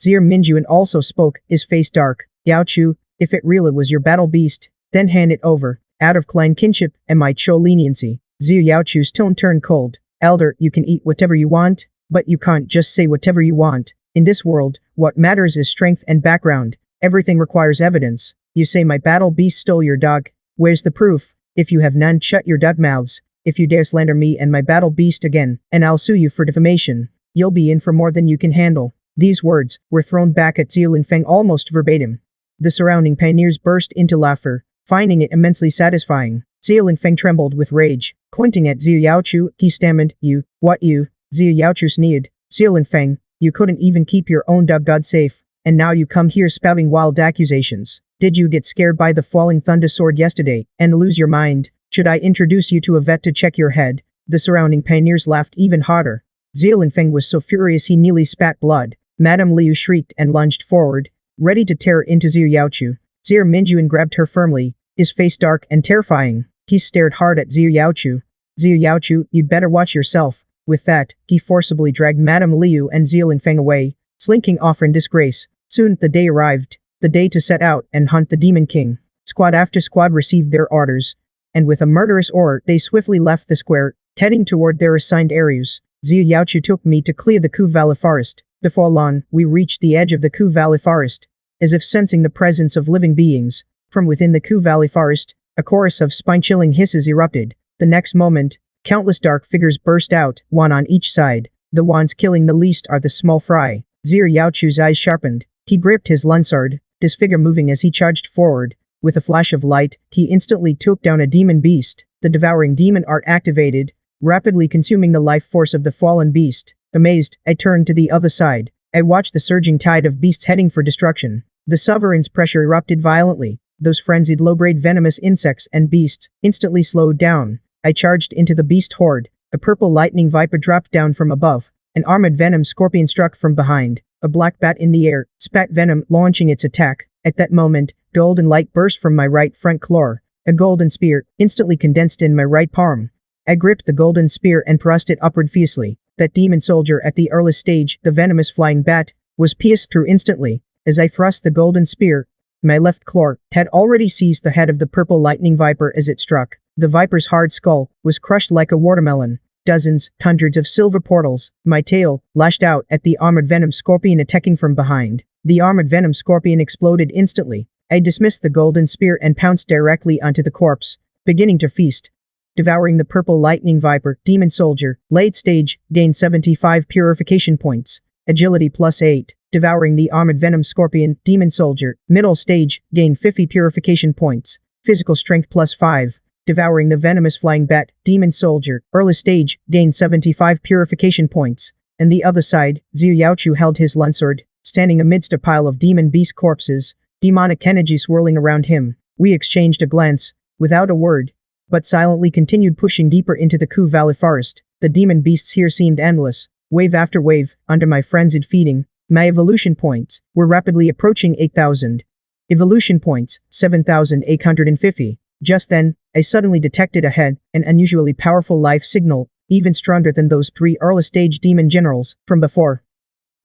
Zir Minjuan also spoke, his face dark. Yaochu, if it really was your battle beast, then hand it over. Out of clan kinship, and might show leniency. Zir Yaochu's tone turned cold. Elder, you can eat whatever you want, but you can't just say whatever you want. In this world, what matters is strength and background. Everything requires evidence. You say my battle beast stole your dog. Where's the proof? If you have none, shut your dog mouths. If you dare slander me and my battle beast again, and I'll sue you for defamation. You'll be in for more than you can handle. These words were thrown back at Zilingfeng almost verbatim. The surrounding pioneers burst into laughter, finding it immensely satisfying. Zilingfeng trembled with rage. Pointing at Zir Yaochu, he stammered, you, what you? Zir Yaochu sneered. Zilingfeng, you couldn't even keep your own dog god safe, and now you come here spouting wild accusations. Did you get scared by the falling thunder sword yesterday, and lose your mind? Should I introduce you to a vet to check your head? The surrounding pioneers laughed even harder. Zilingfeng was so furious he nearly spat blood. Madame Liu shrieked and lunged forward, ready to tear into Zir Yaochu. Zir Minjuan grabbed her firmly, his face dark and terrifying. He stared hard at Zir Yaochu. Zir Yaochu, you'd better watch yourself. With that, he forcibly dragged Madame Liu and Zilingfeng away, slinking off in disgrace. Soon, the day arrived. The day to set out and hunt the Demon King. Squad after squad received their orders, and with a murderous oar, they swiftly left the square, heading toward their assigned areas. Zir Yaochu took me to clear the Ku Valley Forest. Before long, we reached the edge of the Ku Valley Forest. As if sensing the presence of living beings, from within the Ku Valley Forest, a chorus of spine-chilling hisses erupted. The next moment, countless dark figures burst out, one on each side. The ones killing the least are the small fry. Zir Yaochu's eyes sharpened. He gripped his lunsword, his figure moving as he charged forward. With a flash of light, he instantly took down a demon beast. The devouring demon art activated, rapidly consuming the life force of the fallen beast. Amazed, I turned to the other side. I watched the surging tide of beasts heading for destruction. The sovereign's pressure erupted violently. Those frenzied low-grade venomous insects and beasts instantly slowed down. I charged into the beast horde. A purple lightning viper dropped down from above. An armored venom scorpion struck from behind. A black bat in the air spat venom, launching its attack. At that moment, golden light burst from my right front claw. A golden spear instantly condensed in my right palm. I gripped the golden spear and thrust it upward fiercely. That demon soldier at the earliest stage, the venomous flying bat, was pierced through instantly. As I thrust the golden spear, my left claw had already seized the head of the purple lightning viper as it struck. The viper's hard skull was crushed like a watermelon. Dozens, hundreds of silver portals. My tail lashed out at the armored venom scorpion attacking from behind. The armored venom scorpion exploded instantly. I dismissed the golden spear and pounced directly onto the corpse, beginning to feast. Devouring the purple lightning viper, demon soldier, late stage, gained 75 purification points. Agility +8. Devouring the armored venom scorpion, demon soldier, middle stage, gained 50 purification points. Physical strength +5. Devouring the venomous flying bat, demon soldier, early stage, gained 75 purification points. On the other side, Xiaochu held his longsword, standing amidst a pile of demon beast corpses, demonic energy swirling around him. We exchanged a glance, without a word, but silently continued pushing deeper into the Ku Valley forest. The demon beasts here seemed endless, wave after wave, under my frenzied feeding. My evolution points were rapidly approaching 8,000. Evolution points, 7,850. Just then, I suddenly detected ahead an unusually powerful life signal, even stronger than those 3 early-stage demon generals from before.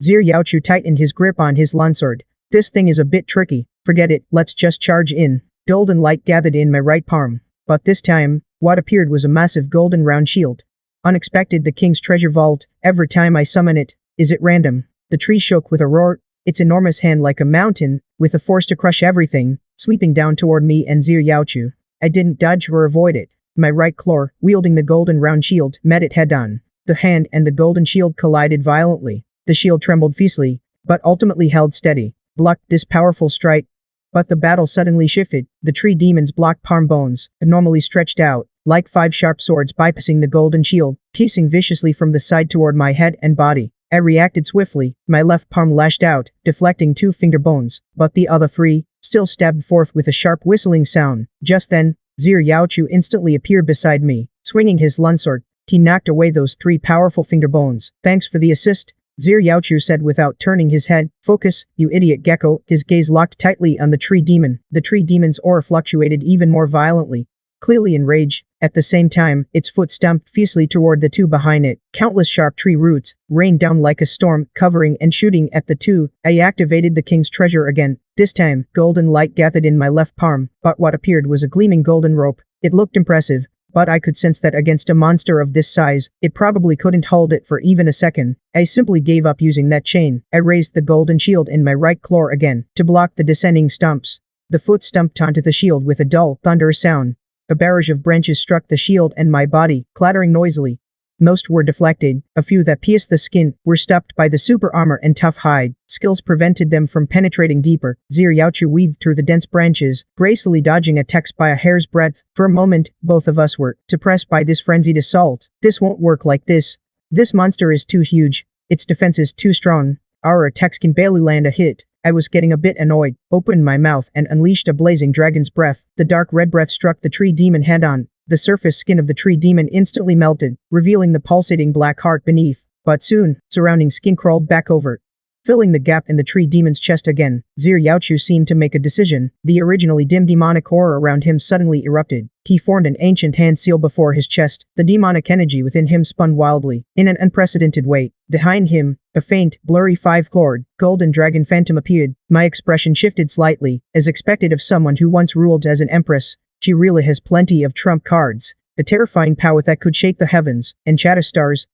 Xiaochu tightened his grip on his longsword. This thing is a bit tricky. Forget it, let's just charge in. Golden light gathered in my right palm. But this time, what appeared was a massive golden round shield. Unexpected, the king's treasure vault. Every time I summon it, is it random? The tree shook with a roar, its enormous hand like a mountain, with a force to crush everything, sweeping down toward me and Xiaochu. I didn't dodge or avoid it. My right claw, wielding the golden round shield, met it head-on. The hand and the golden shield collided violently. The shield trembled fiercely, but ultimately held steady, blocked this powerful strike. But the battle suddenly shifted. The tree demon's block palm bones, abnormally stretched out, like 5 sharp swords bypassing the golden shield, piercing viciously from the side toward my head and body. I reacted swiftly. My left palm lashed out, deflecting 2 finger bones, but the other 3 still stabbed forth with a sharp whistling sound. Just then, Xiaochu instantly appeared beside me, swinging his longsword. He knocked away those 3 powerful finger bones. Thanks for the assist, Xiaochu said without turning his head. Focus, you idiot Gecko. His gaze locked tightly on the tree demon. The tree demon's aura fluctuated even more violently, clearly enraged. At the same time, its foot stomped fiercely toward the 2 behind it. Countless sharp tree roots rained down like a storm, covering and shooting at the 2. I activated the king's treasure again. This time, golden light gathered in my left palm, but what appeared was a gleaming golden rope. It looked impressive, but I could sense that against a monster of this size, it probably couldn't hold it for even a second. I simply gave up using that chain. I raised the golden shield in my right claw again, to block the descending stumps. The foot stumped onto the shield with a dull, thunderous sound. A barrage of branches struck the shield and my body, clattering noisily. Most were deflected. A few that pierced the skin were stopped by the super armor and tough hide. Skills prevented them from penetrating deeper. Xiaochu weaved through the dense branches, gracefully dodging attacks by a hair's breadth. For a moment, both of us were suppressed by this frenzied assault. This won't work like this. This monster is too huge. Its defense is too strong. Our attacks can barely land a hit. I was getting a bit annoyed, opened my mouth and unleashed a blazing dragon's breath. The dark red breath struck the tree demon head-on. The surface skin of the tree demon instantly melted, revealing the pulsating black heart beneath. But soon, surrounding skin crawled back over, filling the gap in the tree demon's chest again. Xiaochu seemed to make a decision. The originally dim demonic aura around him suddenly erupted. He formed an ancient hand seal before his chest. The demonic energy within him spun wildly, in an unprecedented way. Behind him, a faint, blurry 5-clawed, golden dragon phantom appeared. My expression shifted slightly, as expected of someone who once ruled as an empress. She really has plenty of trump cards. A terrifying power that could shake the heavens, and shatter stars.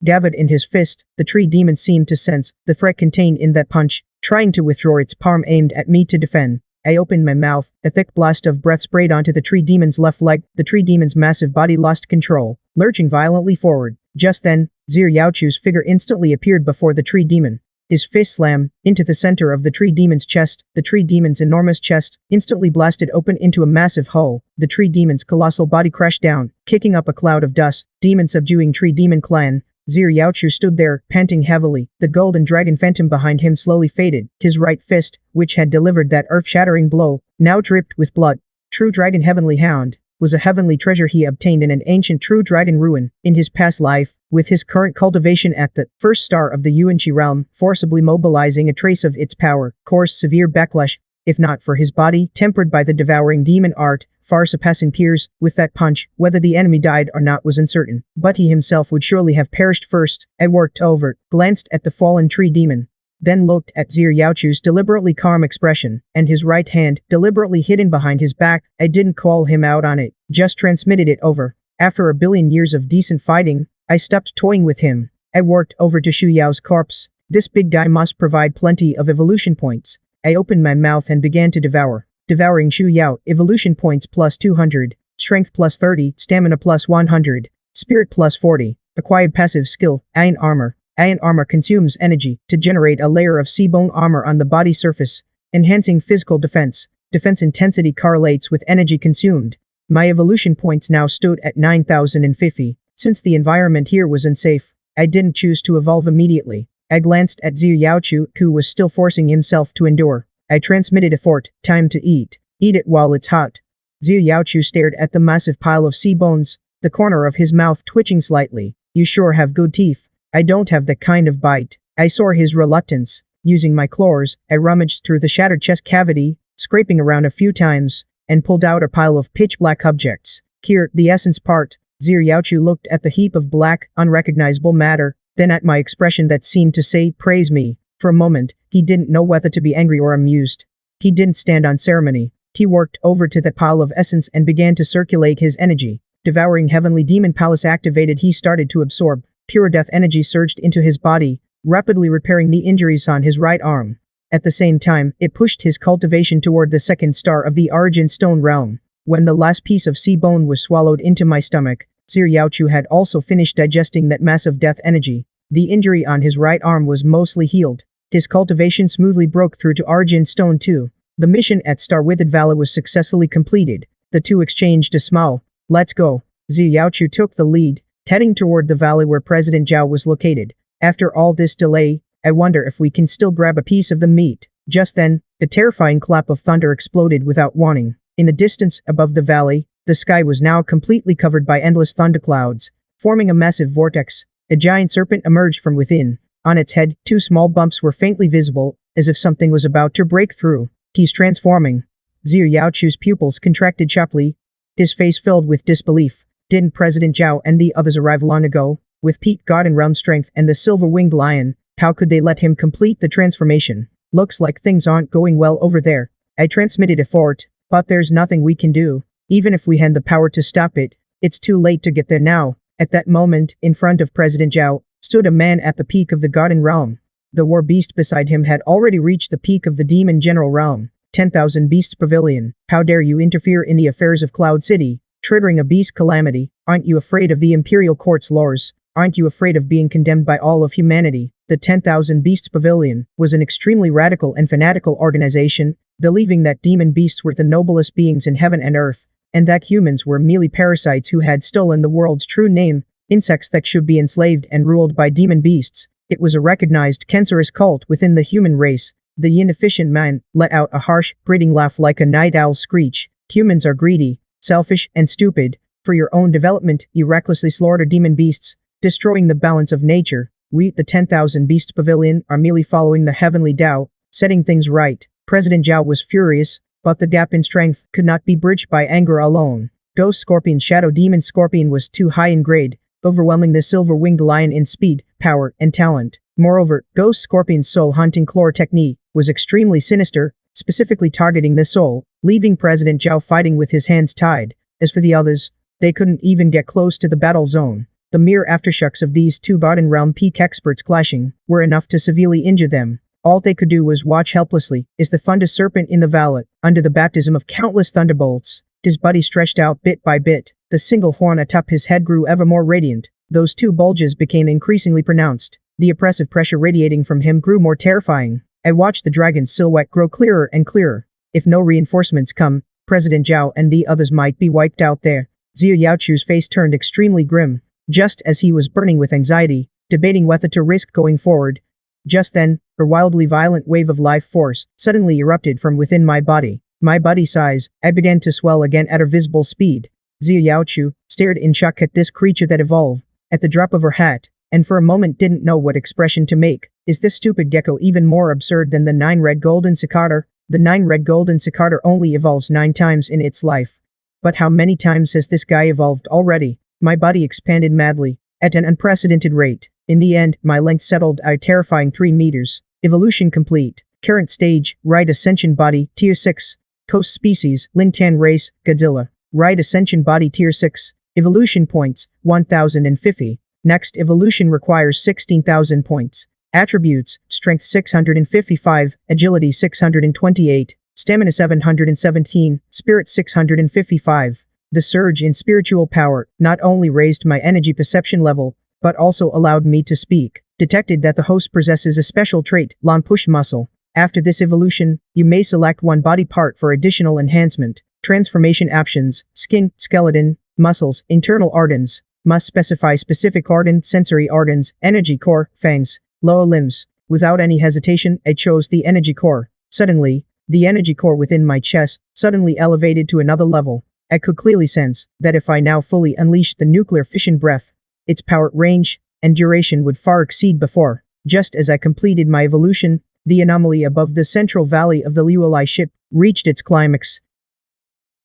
Gathered in his fist, the tree demon seemed to sense the threat contained in that punch, trying to withdraw its palm aimed at me to defend. I opened my mouth. A thick blast of breath sprayed onto the tree demon's left leg. The tree demon's massive body lost control, lurching violently forward. Just then, Xiaochu's figure instantly appeared before the tree demon. His fist slammed into the center of the tree demon's chest. The tree demon's enormous chest instantly blasted open into a massive hole. The tree demon's colossal body crashed down, kicking up a cloud of dust. Demon subduing tree demon clan. Zir Yaochu stood there, panting heavily. The golden dragon phantom behind him slowly faded. His right fist, which had delivered that earth-shattering blow, now dripped with blood. True Dragon Heavenly Hound was a heavenly treasure he obtained in an ancient true dragon ruin in his past life, with his current cultivation at the first star of the Yuanqi realm, forcibly mobilizing a trace of its power, caused severe backlash, if not for his body, tempered by the devouring demon art, far surpassing peers. With that punch, whether the enemy died or not was uncertain, but he himself would surely have perished first. I worked over, glanced at the fallen tree demon, then looked at Zir Yaochu's deliberately calm expression, and his right hand, deliberately hidden behind his back. I didn't call him out on it, just transmitted it over. After a billion years of decent fighting, I stopped toying with him. I worked over to Shu Yao's corpse. This big guy must provide plenty of evolution points. I opened my mouth and began to devour. Devouring Shu Yao, evolution points plus 200, strength plus 30, stamina plus 100, spirit plus 40, acquired passive skill, iron armor. Iron armor consumes energy to generate a layer of sea bone armor on the body surface, enhancing physical defense. Defense intensity correlates with energy consumed. My evolution points now stood at 9,050. Since the environment here was unsafe, I didn't choose to evolve immediately. I glanced at Zir Yaochu, who was still forcing himself to endure. I transmitted a fort, time to eat. Eat it while it's hot. Zir Yaochu stared at the massive pile of sea bones, the corner of his mouth twitching slightly. You sure have good teeth. I don't have that kind of bite. I saw his reluctance. Using my claws, I rummaged through the shattered chest cavity, scraping around a few times, and pulled out a pile of pitch-black objects. Here, the essence part. Zir Yaochu looked at the heap of black, unrecognizable matter, then at my expression that seemed to say, praise me. For a moment, he didn't know whether to be angry or amused. He didn't stand on ceremony. He worked over to that pile of essence and began to circulate his energy. Devouring Heavenly Demon Palace activated, he started to absorb. Pure death energy surged into his body, rapidly repairing the injuries on his right arm. At the same time, it pushed his cultivation toward the second star of the Origin Stone realm. When the last piece of sea bone was swallowed into my stomach, Zir Yaochu had also finished digesting that massive death energy. The injury on his right arm was mostly healed. His cultivation smoothly broke through to Origin Stone 2. The mission at Star-Withered Valley was successfully completed. The two exchanged a smile. Let's go. Zir Yaochu took the lead, heading toward the valley where President Zhao was located. After all this delay, I wonder if we can still grab a piece of the meat. Just then, a terrifying clap of thunder exploded without warning. In the distance above the valley, the sky was now completely covered by endless thunderclouds, forming a massive vortex. A giant serpent emerged from within. On its head, two small bumps were faintly visible, as if something was about to break through. He's transforming. Zir Yaochu's pupils contracted sharply. His face filled with disbelief. Didn't President Zhao and the others arrive long ago? With Peak Garden Realm strength and the silver-winged lion, how could they let him complete the transformation? Looks like things aren't going well over there. I transmitted a fort, but there's nothing we can do. Even if we had the power to stop it, it's too late to get there now. At that moment, in front of President Zhao, stood a man at the peak of the Garden Realm. The war beast beside him had already reached the peak of the Demon General Realm. 10,000 Beasts Pavilion. How dare you interfere in the affairs of Cloud City? Triggering a beast calamity. Aren't you afraid of the Imperial Court's laws? Aren't you afraid of being condemned by all of humanity? The 10,000 Beasts Pavilion was an extremely radical and fanatical organization, believing that demon beasts were the noblest beings in heaven and earth, and that humans were merely parasites who had stolen the world's true name, insects that should be enslaved and ruled by demon beasts. It was a recognized cancerous cult within the human race. The inefficient man let out a harsh, grating laugh like a night owl's screech. Humans are greedy, selfish, and stupid. For your own development, you recklessly slaughter demon beasts, destroying the balance of nature. We, the 10,000 Beasts Pavilion, are merely following the heavenly Dao, setting things right. President Zhao was furious, but the gap in strength could not be bridged by anger alone. Ghost Scorpion's Shadow Demon Scorpion was too high in grade, overwhelming the silver-winged lion in speed, power, and talent. Moreover, Ghost Scorpion's soul-hunting claw technique was extremely sinister, specifically targeting the soul, leaving President Zhao fighting with his hands tied. As for the others, they couldn't even get close to the battle zone. The mere aftershocks of these two Garden Realm peak experts clashing were enough to severely injure them. All they could do was watch helplessly as the Thunderous Serpent in the valley, under the baptism of countless thunderbolts, his body stretched out bit by bit. The single horn atop his head grew ever more radiant. Those two bulges became increasingly pronounced. The oppressive pressure radiating from him grew more terrifying. I watched the dragon's silhouette grow clearer and clearer. If no reinforcements come, President Zhao and the others might be wiped out there. Zir Yaochu's face turned extremely grim. Just as he was burning with anxiety, debating whether to risk going forward. Just then, a wildly violent wave of life force suddenly erupted from within my body. My body size, I began to swell again at a visible speed. Zia Yaochu stared in shock at this creature that evolved at the drop of her hat, and for a moment didn't know what expression to make. Is this stupid gecko even more absurd than the 9 red golden cicada? The 9 red golden cicada only evolves 9 times in its life. But how many times has this guy evolved already? My body expanded madly, at an unprecedented rate. In the end, my length settled at a terrifying 3 meters. Evolution complete. Current stage, Right Ascension Body, Tier 6. Coast Species, Lintan Race, Godzilla. Right Ascension Body Tier 6. Evolution Points, 1050. Next evolution requires 16,000 points. Attributes, Strength 655, Agility 628, Stamina 717, Spirit 655. The surge in spiritual power not only raised my energy perception level, but also allowed me to speak. Detected that the host possesses a special trait, Long Push Muscle. After this evolution, you may select one body part for additional enhancement. Transformation options, Skin, Skeleton, Muscles, Internal Organs. Must specify specific organ, sensory organs, energy core, fangs, lower limbs. Without any hesitation, I chose the energy core. Suddenly, the energy core within my chest suddenly elevated to another level. I could clearly sense that if I now fully unleashed the nuclear fission breath, its power, range, and duration would far exceed before. Just as I completed my evolution, the anomaly above the central valley of the Liuelai ship reached its climax.